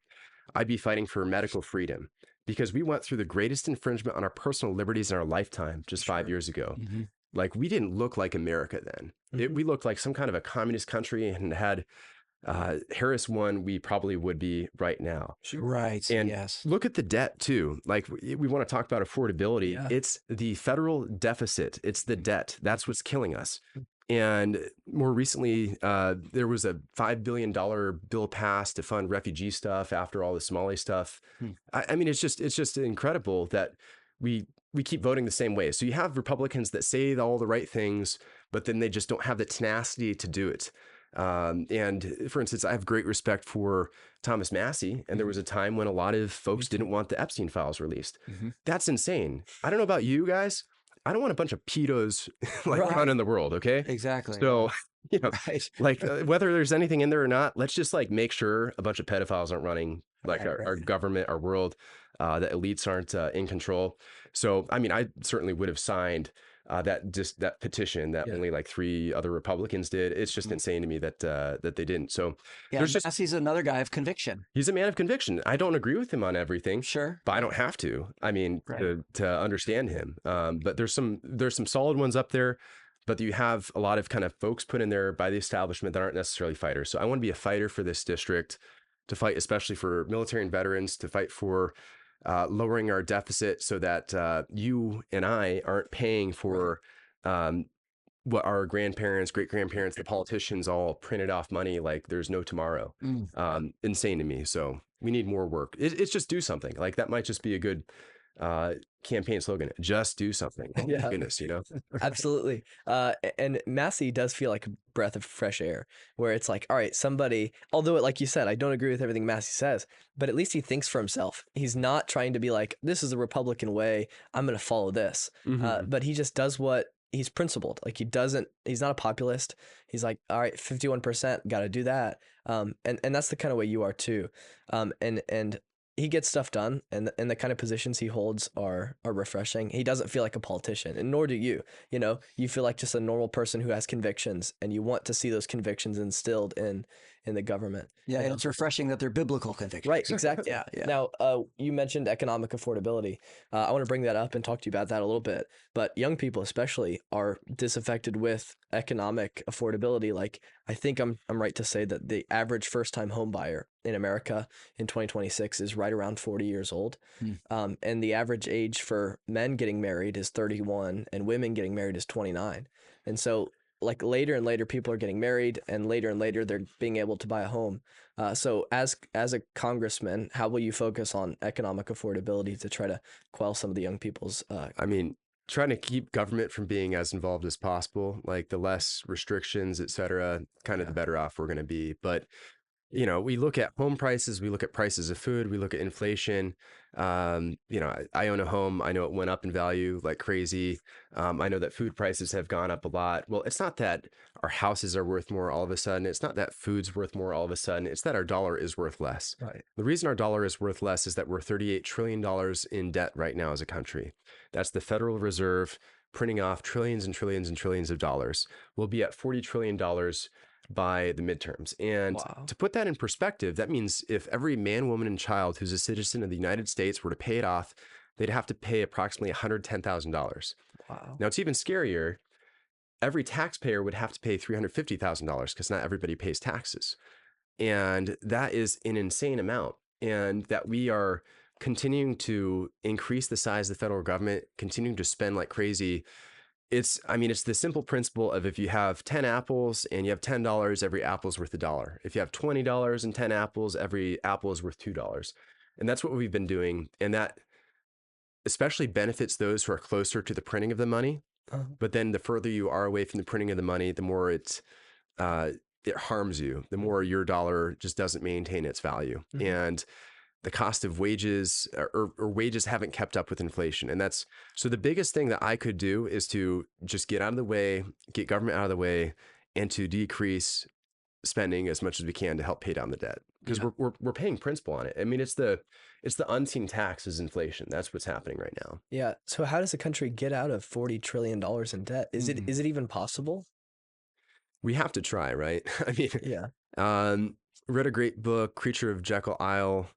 I'd be fighting for medical freedom, because we went through the greatest infringement on our personal liberties in our lifetime just 5 years ago. Mm-hmm. Like we didn't look like America then. We looked like some kind of a communist country, and had Harris won, we probably would be right now. Right. And yes. look at the debt too. Like we want to talk about affordability. Yeah. It's the federal deficit. It's the debt. That's what's killing us. And more recently, there was a $5 billion bill passed to fund refugee stuff after all the Somali stuff. I mean, it's just incredible that we keep voting the same way. So you have Republicans that say all the right things, but then they just don't have the tenacity to do it. And for instance, I have great respect for Thomas Massey, and there was a time when a lot of folks didn't want the Epstein files released. That's insane. I don't know about you guys. I don't want a bunch of pedos running the world. Okay. Exactly. So, Right. whether there's anything in there or not, let's just make sure a bunch of pedophiles aren't running our government, our world, that elites aren't in control. So, I mean, I certainly would have signed that petition that only 3 other Republicans did. It's just insane to me that they didn't. So Yeah, Massey's another guy of conviction. he's a man of conviction. I don't agree with him on everything. Sure. But I don't have to. I mean, Right. to understand him. But there's some solid ones up there, but you have a lot of kind of folks put in there by the establishment that aren't necessarily fighters. So I want to be a fighter for this district, to fight especially for military and veterans, to fight for lowering our deficit so that you and I aren't paying for what our grandparents, great grandparents, the politicians all printed off money like there's no tomorrow. Insane to me. So we need more work. It's just do something. Like that might just be a good campaign slogan. Just do something. Oh Yeah. my goodness, Absolutely. And Massey does feel like a breath of fresh air, where it's like, all right, somebody, although like you said, I don't agree with everything Massey says, but at least he thinks for himself. He's not trying to be like, this is the Republican way, I'm going to follow this. But he just does what he's principled. Like he's not a populist. He's like, all right, 51%, got to do that. And that's the kind of way you are too. And he gets stuff done, and the kind of positions he holds are refreshing. He doesn't feel like a politician, and nor do you. You feel like just a normal person who has convictions, and you want to see those convictions instilled in the government. Yeah, and it's refreshing that they're biblical convictions. Right, exactly. Yeah. Now, you mentioned economic affordability. I want to bring that up and talk to you about that a little bit. But young people especially are disaffected with economic affordability. Like, I think I'm right to say that the average first-time home buyer in America in 2026 is right around 40 years old. And the average age for men getting married is 31 and women getting married is 29. And so like later and later people are getting married and later they're being able to buy a home. So as a congressman, how will you focus on economic affordability to try to quell some of the young people's I mean, trying to keep government from being as involved as possible, like the less restrictions, et cetera, kind of the better off we're going to be. But we look at home prices, we look at prices of food, we look at inflation. I own a home. I know it went up in value like crazy. I know that food prices have gone up a lot. Well, it's not that our houses are worth more all of a sudden. It's not that food's worth more all of a sudden. It's that our dollar is worth less. Right. The reason our dollar is worth less is that we're $38 trillion in debt right now as a country. That's the Federal Reserve printing off trillions and trillions and trillions of dollars. We'll be at $40 trillion by the midterms. And Wow. to put that in perspective, that means if every man, woman, and child who's a citizen of the United States were to pay it off, they'd have to pay approximately $110,000. Wow. Now, it's even scarier. Every taxpayer would have to pay $350,000 because not everybody pays taxes. And that is an insane amount. And that we are continuing to increase the size of the federal government, continuing to spend like crazy. It's the simple principle of if you have 10 apples and you have $10, every apple is worth $1. If you have $20 and 10 apples, every apple is worth $2. And that's what we've been doing. And that especially benefits those who are closer to the printing of the money. But then the further you are away from the printing of the money, the more it harms you, the more your dollar just doesn't maintain its value. And the cost of wages or wages haven't kept up with inflation. And so the biggest thing that I could do is to just get out of the way, get government out of the way, and to decrease spending as much as we can to help pay down the debt. Because we're paying principal on it. I mean, it's the unseen tax is inflation. That's what's happening right now. Yeah. So how does a country get out of $40 trillion in debt? Is it even possible? We have to try, right? I mean, yeah. Read a great book, Creature of Jekyll Isle.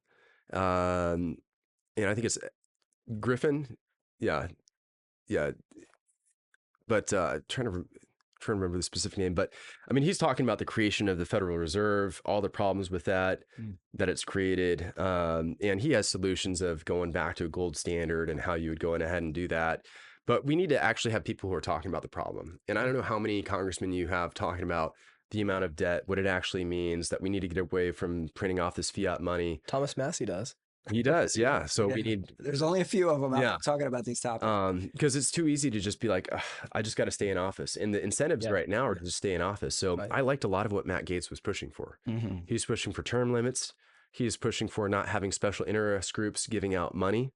I think it's Griffin. Yeah. But trying to remember the specific name. But I mean, he's talking about the creation of the Federal Reserve, all the problems with that it's created. And he has solutions of going back to a gold standard and how you would go ahead and do that. But we need to actually have people who are talking about the problem. And I don't know how many congressmen you have talking about the amount of debt, what it actually means, that we need to get away from printing off this fiat money. Thomas Massey does. He does, yeah. So we need. There's only a few of them out talking about these topics. Because it's too easy to just be like, I just got to stay in office, and the incentives right now are to just stay in office. So I liked a lot of what Matt Gaetz was pushing for. He was pushing for term limits. He was pushing for not having special interest groups giving out money.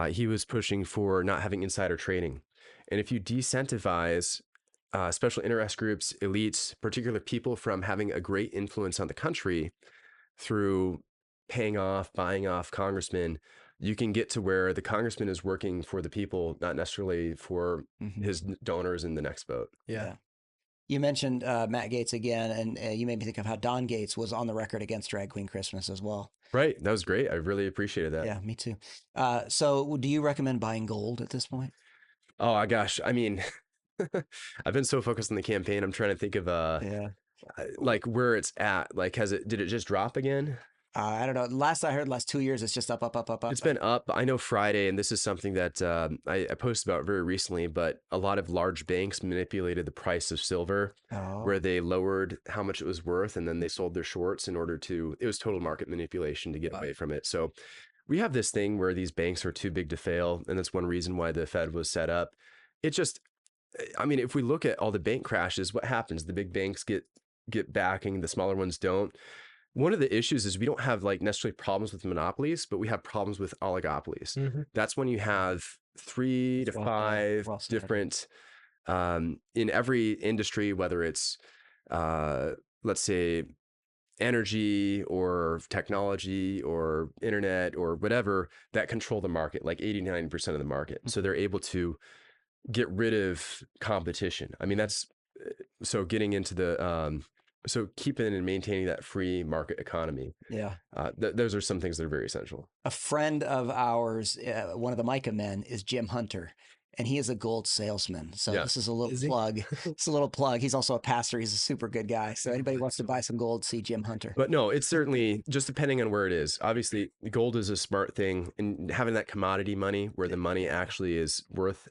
He was pushing for not having insider trading. And if you decentivize special interest groups, elites, particular people from having a great influence on the country through buying off congressmen, you can get to where the congressman is working for the people, not necessarily for his donors in the next vote. Yeah. You mentioned Matt Gaetz again, and you made me think of how Don Gates was on the record against Drag Queen Christmas as well. Right. That was great. I really appreciated that. Yeah, me too. So do you recommend buying gold at this point? Oh, gosh. I mean, I've been so focused on the campaign. I'm trying to think of like where it's at. Like, did it just drop again? I don't know. Last I heard, last 2 years, it's just up. It's been up. I know Friday, and this is something that I posted about very recently, but a lot of large banks manipulated the price of silver where they lowered how much it was worth, and then they sold their shorts it was total market manipulation to get away from it. So we have this thing where these banks are too big to fail, and that's one reason why the Fed was set up. If we look at all the bank crashes, what happens? The big banks get backing, the smaller ones don't. One of the issues is we don't have like necessarily problems with monopolies, but we have problems with oligopolies. That's when you have 3 to 5 different, in every industry, whether it's, let's say, energy or technology or internet or whatever, that control the market, like 80-90% of the market. So they're able to get rid of competition. I mean, so getting into the, so keeping and maintaining that free market economy. Yeah. Those are some things that are very essential. A friend of ours, one of the Micah men, is Jim Hunter. and he is a gold salesman. So Yeah. this is a little Is he? plug. It's a little plug. He's also a pastor. He's a super good guy. So anybody wants to buy some gold, see Jim Hunter. But no, it's certainly just depending on where it is. Obviously, gold is a smart thing, and having that commodity money where the money actually is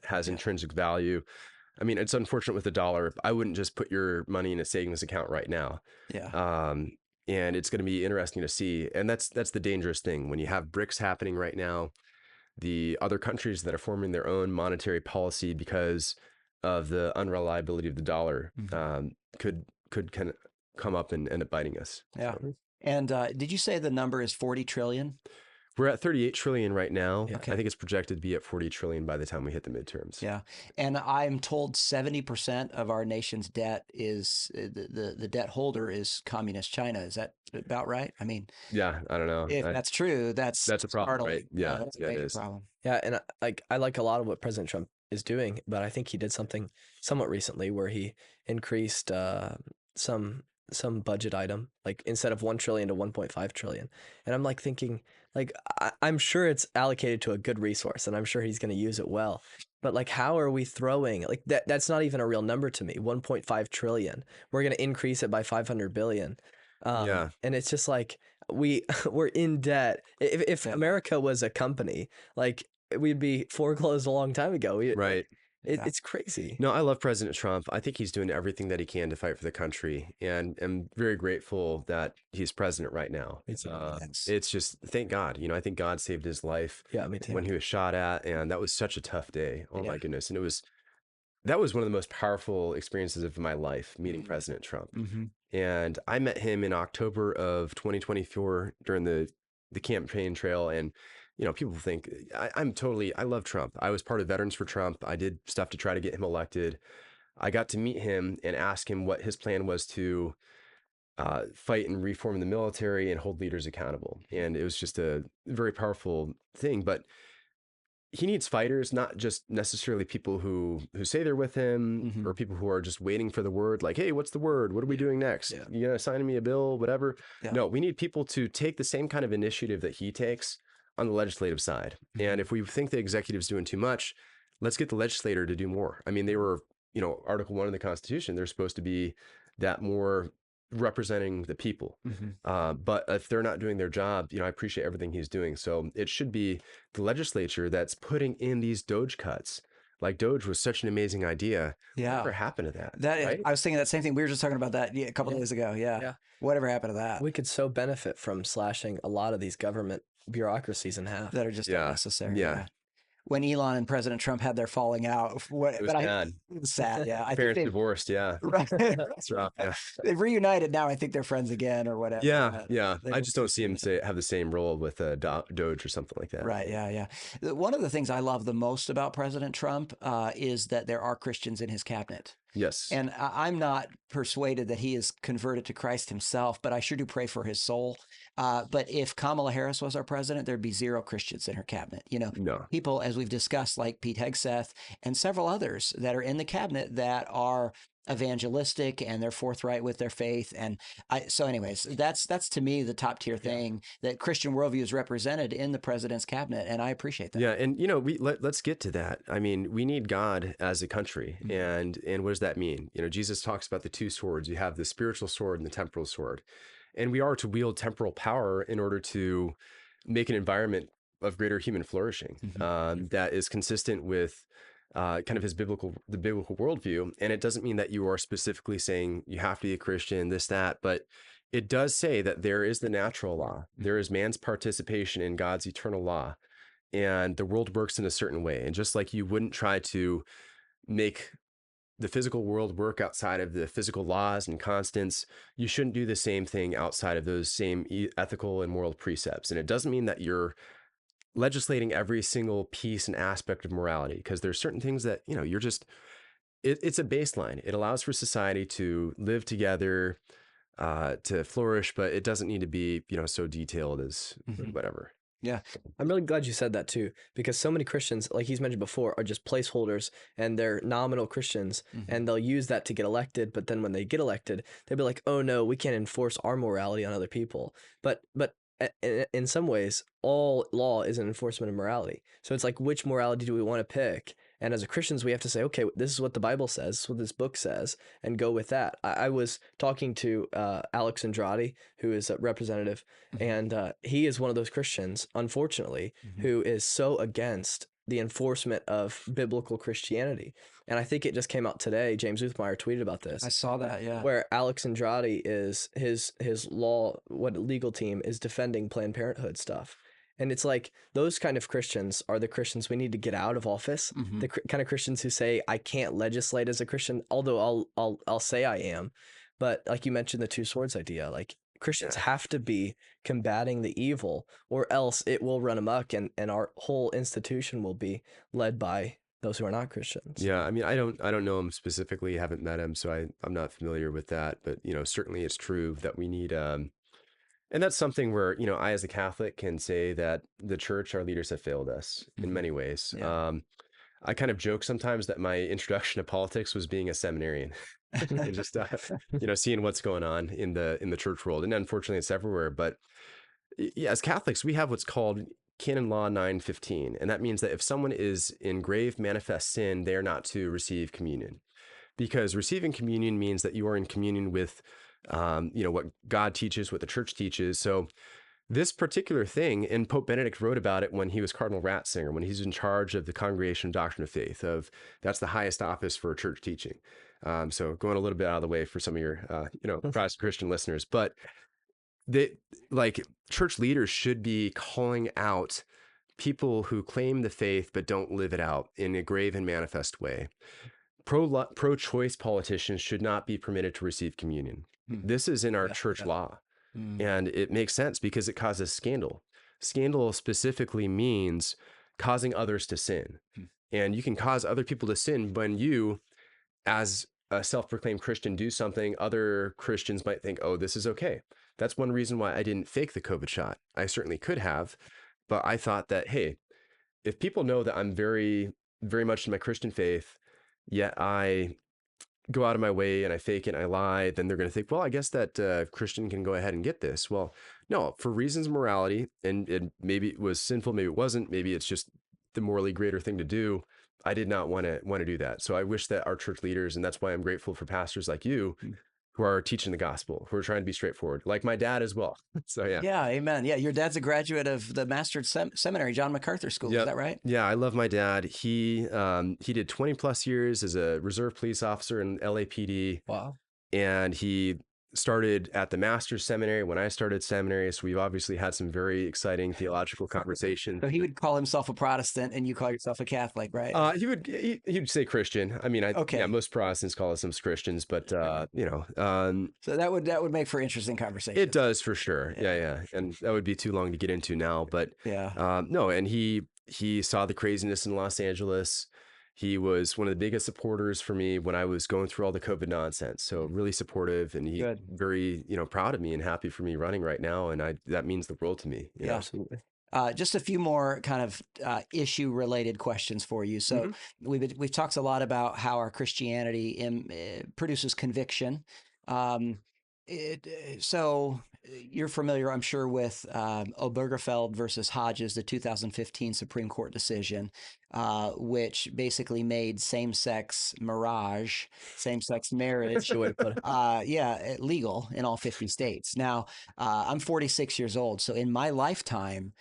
has intrinsic value. I mean, it's unfortunate with the dollar. I wouldn't just put your money in a savings account right now. Yeah. And it's going to be interesting to see. And that's the dangerous thing when you have BRICS happening right now. The other countries that are forming their own monetary policy because of the unreliability of the dollar could kind of come up and end up biting us. Yeah. So, And did you say the number is 40 trillion? we're at 38 trillion right now. Yeah. Okay. I think it's projected to be at 40 trillion by the time we hit the midterms. Yeah. And I'm told 70% of our nation's debt is the debt holder is communist China. Is that about right? I mean, Yeah, I don't know. if that's true, that's a problem, startling. right? Yeah, that's a yeah, it major is. problem. Yeah, and I like a lot of what President Trump is doing, but I think he did something somewhat recently where he increased some budget item, like instead of 1 trillion to 1.5 trillion. And I'm like thinking, like I'm sure it's allocated to a good resource, and I'm sure he's going to use it well. But like, how are we throwing like that? That's not even a real number to me. 1.5 trillion. We're going to increase it by 500 billion. Yeah. And it's just like we're in debt. If America was a company, like we'd be foreclosed a long time ago. Right. It's crazy. No, I love President Trump. I think he's doing everything that he can to fight for the country, and I'm very grateful that he's president right now. It's just, thank God. You know, I think God saved his life Yeah, me too. when he was shot at, and that was such a tough day. Oh my goodness. And that was one of the most powerful experiences of my life, meeting President Trump. Mm-hmm. And I met him in October of 2024 during the campaign trail. And, you know, people think I love Trump. I was part of Veterans for Trump. I did stuff to try to get him elected. I got to meet him and ask him what his plan was to fight and reform the military and hold leaders accountable. And it was just a very powerful thing. But he needs fighters, not just necessarily people who say they're with him or people who are just waiting for the word, like, hey, what's the word? What are we doing next? Yeah. You gonna sign me a bill, whatever? Yeah. No, we need people to take the same kind of initiative that he takes on the legislative side. And if we think the executive's doing too much, let's get the legislator to do more. I mean, they were, you know, Article 1 of the Constitution, they're supposed to be that more representing the people. But if they're not doing their job, you know, I appreciate everything he's doing. So it should be the legislature that's putting in these Doge cuts. Like Doge was such an amazing idea. Yeah. Whatever happened to that? Right? I was thinking that same thing. We were just talking about that a couple of days ago. Yeah. Whatever happened to that? We could so benefit from slashing a lot of these government bureaucracies in half. That are just unnecessary. Yeah. When Elon and President Trump had their falling out, It was sad. It was sad. Yeah. I Parents think divorced. Yeah. right. That's rough. Yeah. They've reunited now. I think they're friends again or whatever. Yeah. They I just don't see him have the same role with Doge or something like that. Right. Yeah. One of the things I love the most about President Trump is that there are Christians in his cabinet. Yes. And I'm not persuaded that he is converted to Christ himself, but I sure do pray for his soul. But if Kamala Harris was our president, there'd be zero Christians in her cabinet. You know, No. people, as we've discussed, like Pete Hegseth and several others that are in the cabinet that are evangelistic and they're forthright with their faith. And so anyways, that's to me the top tier thing that Christian worldview is represented in the president's cabinet. And I appreciate that. Yeah. And, you know, let's get to that. I mean, we need God as a country. And what does that mean? You know, Jesus talks about the two swords. You have the spiritual sword and the temporal sword. And we are to wield temporal power in order to make an environment of greater human flourishing that is consistent with kind of the biblical worldview. And it doesn't mean that you are specifically saying you have to be a Christian, this, that, but it does say that there is the natural law. There is man's participation in God's eternal law, and the world works in a certain way. And just like you wouldn't try to make the physical world work outside of the physical laws and constants, you shouldn't do the same thing outside of those same ethical and moral precepts. And it doesn't mean that you're legislating every single piece and aspect of morality, because there's certain things that, you know, you're just, it's a baseline. It allows for society to live together, to flourish, but it doesn't need to be, you know, so detailed as whatever. Yeah. I'm really glad you said that too, because so many Christians, like he's mentioned before, are just placeholders and they're nominal Christians and they'll use that to get elected. But then when they get elected, they'll be like, oh no, we can't enforce our morality on other people. But in some ways, all law is an enforcement of morality. So it's like, which morality do we want to pick? And as Christians, we have to say, okay, this is what the Bible says, this is what this book says, and go with that. I was talking to Alex Andrade, who is a representative, and he is one of those Christians, unfortunately, who is so against the enforcement of biblical Christianity. And I think it just came out today. James Uthmeyer tweeted about this. I saw that, yeah. Where Alex Andrade is his legal team is defending Planned Parenthood stuff. And it's like those kind of Christians are the Christians we need to get out of office. The kind of Christians who say, I can't legislate as a Christian, although I'll say I am. But like you mentioned, the two swords idea, like Christians have to be combating the evil, or else it will run amok, and our whole institution will be led by those who are not Christians. Yeah, I mean, I don't know him specifically, haven't met him, so I'm not familiar with that. But certainly it's true that we need, and that's something where I as a Catholic can say that the church, our leaders have failed us in many ways. Yeah. I kind of joke sometimes that my introduction to politics was being a seminarian. And just seeing what's going on in the church world, and unfortunately it's everywhere. But yeah, as Catholics, we have what's called Canon Law 915, and that means that if someone is in grave manifest sin, they are not to receive communion, because receiving communion means that you are in communion with what God teaches, what the church teaches. So this particular thing, and Pope Benedict wrote about it when he was Cardinal Ratzinger, when he's in charge of the Congregation of Doctrine of Faith. That's the highest office for church teaching. So going a little bit out of the way for some of your, Protestant Christian listeners, but church leaders should be calling out people who claim the faith but don't live it out in a grave and manifest way. Pro-choice politicians should not be permitted to receive communion. This is in our church law. And it makes sense because it causes scandal. Scandal specifically means causing others to sin. And you can cause other people to sin when you, as a self-proclaimed Christian, do something other Christians might think, oh, this is okay. That's one reason why I didn't fake the COVID shot. I certainly could have, but I thought that, hey, if people know that I'm very, very much in my Christian faith, yet I go out of my way and I fake it and I lie, then they're going to think, well, I guess that Christian can go ahead and get this. Well, no, for reasons of morality, and maybe it was sinful, maybe it wasn't, maybe it's just the morally greater thing to do. I did not want to do that. So I wish that our church leaders, and that's why I'm grateful for pastors like you, who are teaching the gospel, who are trying to be straightforward, like my dad as well. So yeah. Yeah, amen. Yeah, your dad's a graduate of the Master's Seminary, John MacArthur School. Yep. Is that right? Yeah, I love my dad. He did 20 plus years as a reserve police officer in LAPD. Wow. And he started at the Master's Seminary when I started seminary. So we've obviously had some very exciting theological conversations. So he would call himself a Protestant and you call yourself a Catholic, right? He'd say Christian. I mean, yeah, most Protestants call us some Christians, but so that would make for interesting conversation. It does for sure. Yeah. And that would be too long to get into now, but no. And he saw the craziness in Los Angeles. He was one of the biggest supporters for me when I was going through all the COVID nonsense. So really supportive, and he very, proud of me and happy for me running right now. And that means the world to me. Yeah, absolutely. Just a few more kind of issue related questions for you. So we've talked a lot about how our Christianity produces conviction. So you're familiar, I'm sure, with Obergefell versus Hodges, the 2015 Supreme Court decision, which basically made same-sex marriage legal in all 50 states. Now, I'm 46 years old, so in my lifetime,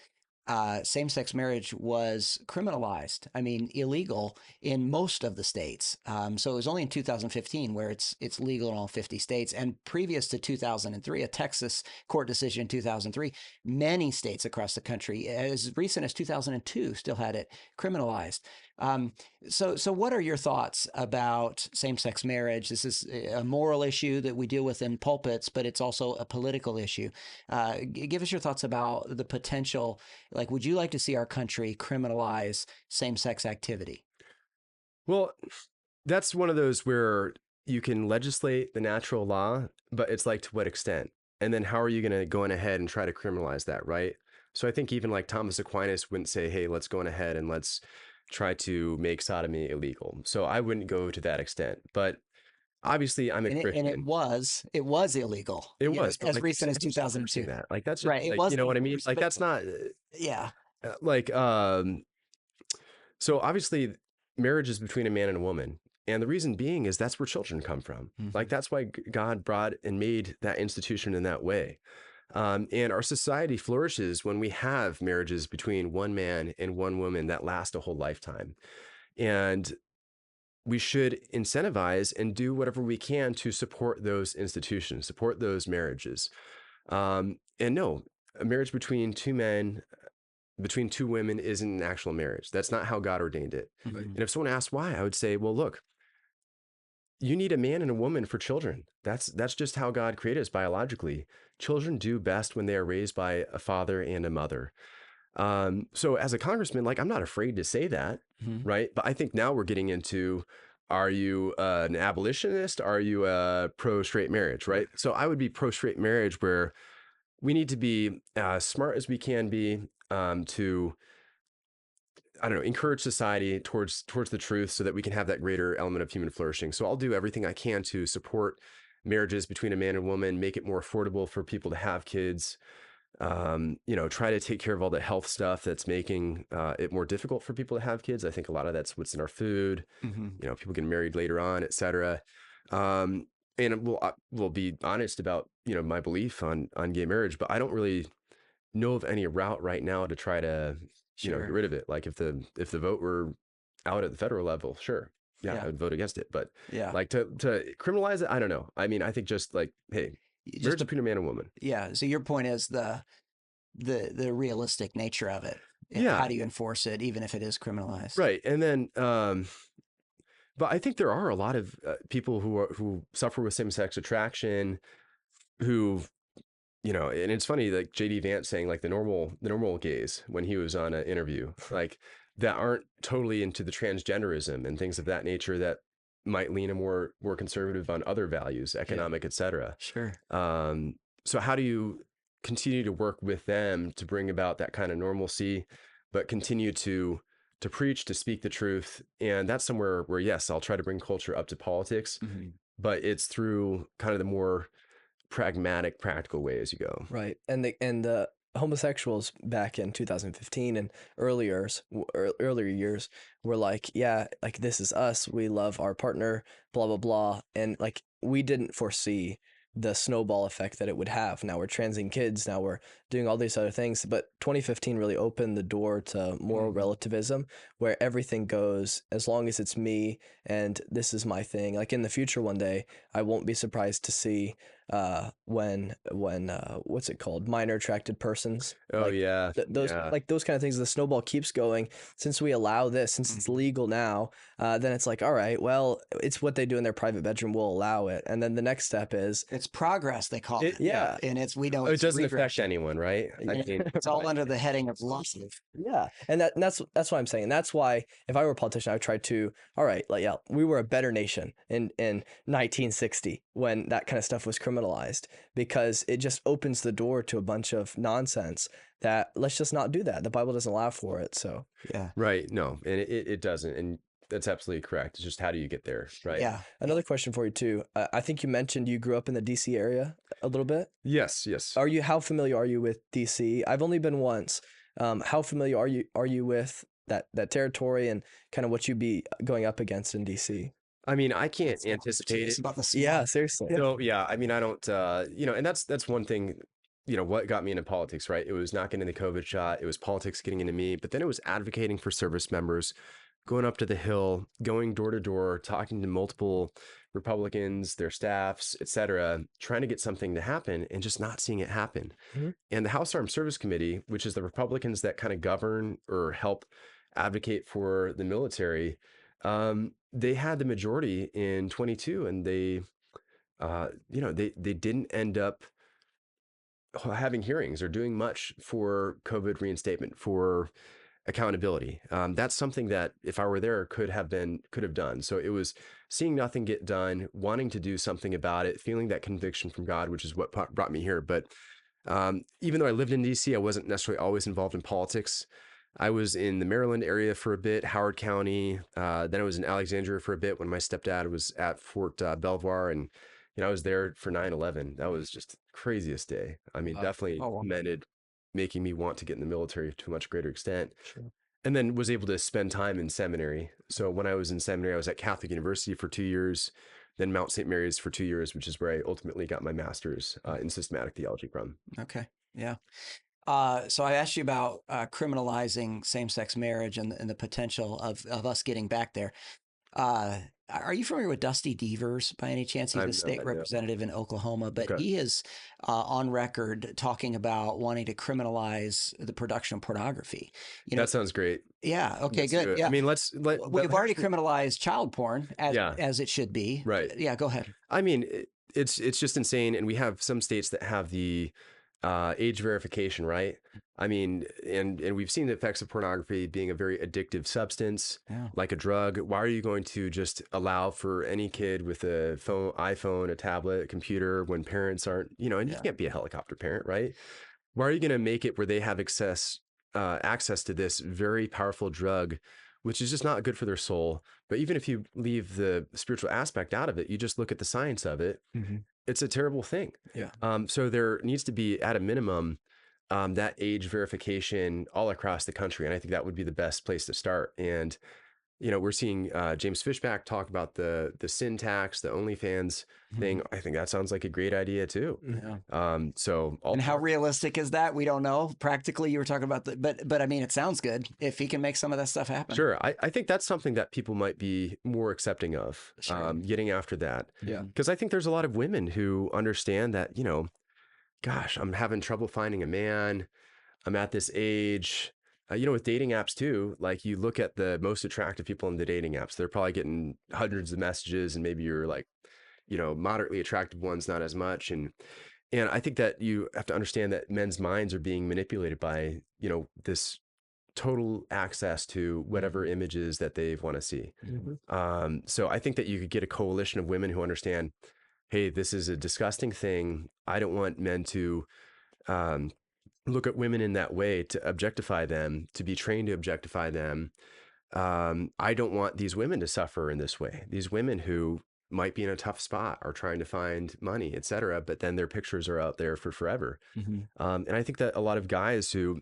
same-sex marriage was criminalized. I mean, illegal in most of the states. So it was only in 2015 where it's legal in all 50 states. And previous to 2003, a Texas court decision in 2003, many states across the country, as recent as 2002, still had it criminalized. So what are your thoughts about same-sex marriage? This is a moral issue that we deal with in pulpits, but it's also a political issue. Give us your thoughts about the potential. Like, would you like to see our country criminalize same-sex activity? Well, that's one of those where you can legislate the natural law, but it's like, to what extent? And then how are you going to go on ahead and try to criminalize that, right? So I think even like Thomas Aquinas wouldn't say, hey, let's go on ahead and let's try to make sodomy illegal. So I wouldn't go to that extent. But obviously, I'm a Christian. And it was illegal. It was. As recent as 2002. That. Like, that's just, right. It like, was, you know what I mean? Like, that's not. Yeah. So obviously, marriage is between a man and a woman. And the reason being is that's where children come from. Like that's why God brought and made that institution in that way. And our society flourishes when we have marriages between one man and one woman that last a whole lifetime. And we should incentivize and do whatever we can to support those institutions, support those marriages. And no, a marriage between two men, between two women isn't an actual marriage. That's not how God ordained it. And if someone asks why, I would say, well, look, you need a man and a woman for children. That's just how God created us biologically. Children do best when they are raised by a father and a mother. So as a congressman, like I'm not afraid to say that, right? But I think now we're getting into, are you an abolitionist? Are you a pro-straight marriage, right? So I would be pro-straight marriage, where we need to be as smart as we can be to, I don't know, encourage society towards the truth so that we can have that greater element of human flourishing. So I'll do everything I can to support marriages between a man and woman, make it more affordable for people to have kids, try to take care of all the health stuff that's making it more difficult for people to have kids. I think a lot of that's what's in our food, people getting married later on, et cetera. And we'll be honest about, my belief on gay marriage, but I don't really know of any route right now to try to, get rid of it. Like if the vote were out at the federal level, sure. Yeah, I would vote against it. But like to criminalize it, I don't know. I mean, I think just like, hey, marriage between a man and woman. Yeah. So your point is the realistic nature of it. Yeah. How do you enforce it, even if it is criminalized? Right. And then, but I think there are a lot of people who suffer with same-sex attraction, who, and it's funny, like JD Vance saying like the normal gays when he was on an interview, like that aren't totally into the transgenderism and things of that nature that might lean a more conservative on other values, economic, et cetera. Sure. So how do you continue to work with them to bring about that kind of normalcy, but continue to preach, to speak the truth? And that's somewhere where, yes, I'll try to bring culture up to politics, but it's through kind of the more pragmatic, practical way as you go. Right. And the homosexuals back in 2015 and earlier years were like, yeah, like this is us. We love our partner, blah, blah, blah. And like, we didn't foresee the snowball effect that it would have. Now we're transing kids. Now we're doing all these other things. But 2015 really opened the door to moral relativism, where everything goes as long as it's me and this is my thing. Like in the future, one day, I won't be surprised to see when what's it called? Minor attracted persons. Oh, like, yeah. Like those kind of things. The snowball keeps going. Since we allow this, since it's legal now, then it's like, all right, well, it's what they do in their private bedroom. We'll allow it. And then the next step is it's progress, they call it. Yeah. And it doesn't affect anyone, right? I mean, it's all under the heading of love. Yeah. And that's what I'm saying. That's why if I were a politician, I would try to, all right, like, yeah, we were a better nation in 1960 when that kind of stuff was criminalized, because it just opens the door to a bunch of nonsense that let's just not do that. The Bible doesn't allow for it. So yeah. Right. No, and it doesn't. And that's absolutely correct. It's just, how do you get there? Right. Yeah. Another question for you too. I think you mentioned you grew up in the DC area a little bit. Yes. How familiar are you with DC? I've only been once. How familiar are you with that territory and kind of what you'd be going up against in DC? I mean, I can't anticipate it. About the Yeah, seriously. So yeah, I mean, I don't, and that's one thing, what got me into politics, right? It was not getting the COVID shot. It was politics getting into me, but then it was advocating for service members, going up to the Hill, going door to door, talking to multiple Republicans, their staffs, et cetera, trying to get something to happen and just not seeing it happen. And the House Armed Service Committee, which is the Republicans that kind of govern or help advocate for the military, they had the majority in 22, and they didn't end up having hearings or doing much for COVID reinstatement, for accountability. That's something that if I were there could have done. So it was seeing nothing get done, wanting to do something about it, feeling that conviction from God, which is what brought me here. But even though I lived in DC, I wasn't necessarily always involved in politics. I was in the Maryland area for a bit, Howard County. Then I was in Alexandria for a bit when my stepdad was at Fort Belvoir, and I was there for 9/11. That was just the craziest day. I mean, definitely meant making me want to get in the military to a much greater extent. Sure. and then was able to spend time in seminary. So when I was in seminary, I was at Catholic University for 2 years, then Mount St. Mary's for 2 years, which is where I ultimately got my master's in systematic theology from. Okay. Yeah. So I asked you about criminalizing same-sex marriage and the potential of us getting back there. Are you familiar with Dusty Devers by any chance? He's I'm a state not, no. representative in Oklahoma, but Okay. he is on record talking about wanting to criminalize the production of pornography. That sounds great. Yeah. Okay. Let's do Good. it. Yeah. I mean, We've already criminalized child porn Yeah. as it should be. Right. Yeah. Go ahead. I mean, it's just insane. And we have some states that have the age verification, right? I mean, and we've seen the effects of pornography being a very addictive substance, Yeah. like a drug. Why are you going to just allow for any kid with a phone, iPhone, a tablet, a computer, when parents aren't, and you can't be a helicopter parent, right? Why are you going to make it where they have access to this very powerful drug, which is just not good for their soul? But even if you leave the spiritual aspect out of it, you just look at the science of it. Mm-hmm. It's a terrible thing. Yeah. So there needs to be, at a minimum, that age verification all across the country. And I think that would be the best place to start. And, we're seeing James Fishback talk about the sin tax, the OnlyFans thing. I think that sounds like a great idea too. Yeah. And how realistic is that? We don't know. Practically, you were talking about but I mean, it sounds good if he can make some of that stuff happen. Sure. I think that's something that people might be more accepting of, Sure. getting after that. Yeah. Because I think there's a lot of women who understand that, gosh, I'm having trouble finding a man. I'm at this age. With dating apps too, like you look at the most attractive people in the dating apps, they're probably getting hundreds of messages, and maybe you're like, moderately attractive ones, not as much. And I think that you have to understand that men's minds are being manipulated by, this total access to whatever images that they want to see. Mm-hmm. So I think that you could get a coalition of women who understand, hey, this is a disgusting thing. I don't want men to look at women in that way, to objectify them, to be trained to objectify them. I don't want these women to suffer in this way. These women who might be in a tough spot, are trying to find money, et cetera, but then their pictures are out there for forever. Mm-hmm. And I think that a lot of guys who,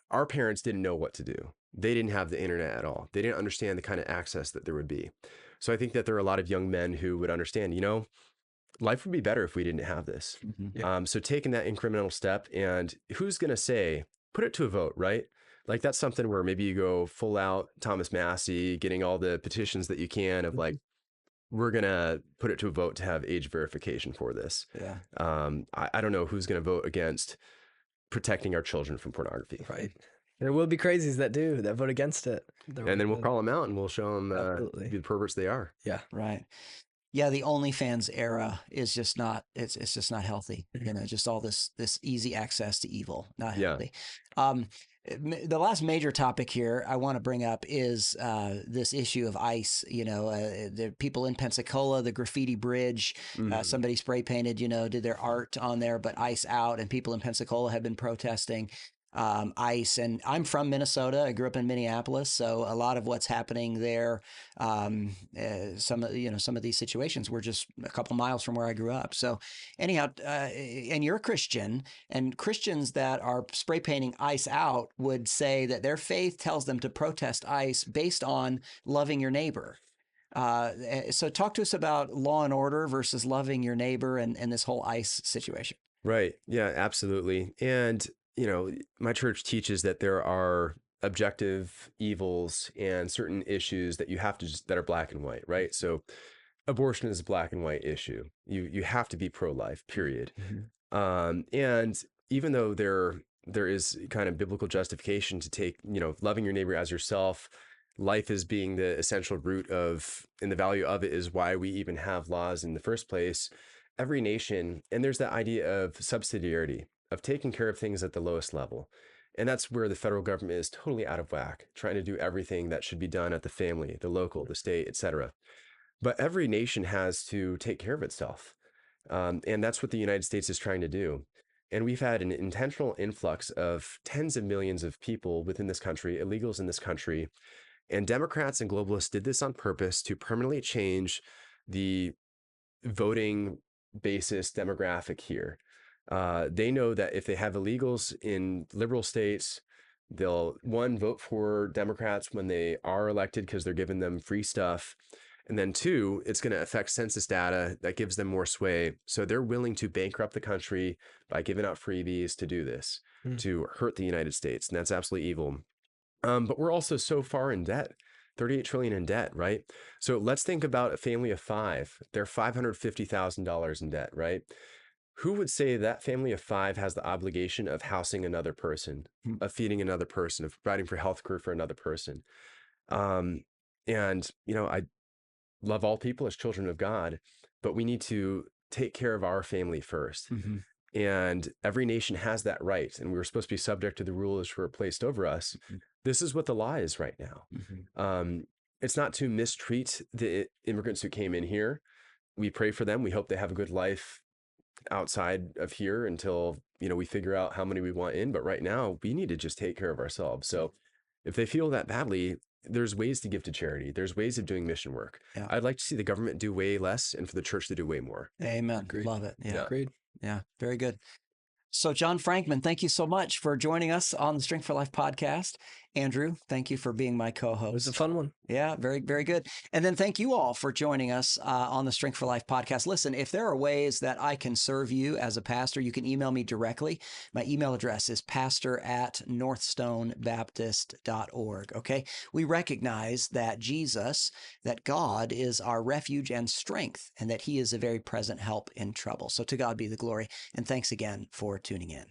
our parents didn't know what to do. They didn't have the internet at all. They didn't understand the kind of access that there would be. So I think that there are a lot of young men who would understand, life would be better if we didn't have this. Mm-hmm. So taking that incremental step, and who's going to say, put it to a vote, right? Like that's something where maybe you go full out Thomas Massey, getting all the petitions that you can of like, we're going to put it to a vote to have age verification for this. Yeah. I don't know who's going to vote against protecting our children from pornography. Right. There will be crazies that vote against it. And then we'll call them out and we'll show them the perverts they are. Yeah. Right. Yeah, the OnlyFans era is just not, it's just not healthy. Just all this easy access to evil, not healthy. The last major topic here I want to bring up is this issue of ICE. The people in Pensacola, the graffiti bridge, somebody spray painted, did their art on there, but ICE out, and people in Pensacola have been protesting ICE. And I'm from Minnesota. I grew up in Minneapolis, so a lot of what's happening there, some of these situations were just a couple miles from where I grew up. So anyhow, and you're a Christian, and Christians that are spray painting ICE out would say that their faith tells them to protest ICE based on loving your neighbor. So talk to us about law and order versus loving your neighbor and this whole ICE situation. Right. Yeah, absolutely. And my church teaches that there are objective evils and certain issues that you have to that are black and white, right? So abortion is a black and white issue. You have to be pro-life, period. And even though there is kind of biblical justification to take, loving your neighbor as yourself, life as being the essential root of, and the value of it is why we even have laws in the first place. Every nation, and there's that idea of subsidiarity, of taking care of things at the lowest level. And that's where the federal government is totally out of whack, trying to do everything that should be done at the family, the local, the state, et cetera. But every nation has to take care of itself. And that's what the United States is trying to do. And we've had an intentional influx of tens of millions of people within this country, illegals in this country. And Democrats and globalists did this on purpose to permanently change the voting basis demographic here. They know that if they have illegals in liberal states, They'll, one, vote for Democrats when they are elected because they're giving them free stuff. And then two, it's going to affect census data that gives them more sway. So they're willing to bankrupt the country by giving out freebies to do this, to hurt the United States. And that's absolutely evil. But we're also so far in debt, 38 trillion in debt, right? So let's think about a family of five. They're $550,000 in debt, right? Who would say that family of five has the obligation of housing another person, of feeding another person, of providing for healthcare for another person? And, I love all people as children of God, but we need to take care of our family first. And every nation has that right. And we were supposed to be subject to the rules who are placed over us. This is what the law is right now. It's not to mistreat the immigrants who came in here. We pray for them. We hope they have a good life outside of here until, we figure out how many we want in. But right now, we need to just take care of ourselves. So if they feel that badly, there's ways to give to charity. There's ways of doing mission work. Yeah. I'd like to see the government do way less and for the church to do way more. Amen. Agreed. Love it. Yeah. Agreed. Yeah. Very good. So, John Frankman, thank you so much for joining us on the Strength for Life podcast. Andrew, thank you for being my co-host. It was a fun one. Yeah, very, very good. And then thank you all for joining us on the Strength for Life podcast. Listen, if there are ways that I can serve you as a pastor, you can email me directly. My email address is pastor@northstonebaptist.org. Okay. We recognize that Jesus, that God is our refuge and strength, and that he is a very present help in trouble. So to God be the glory. And thanks again for tuning in.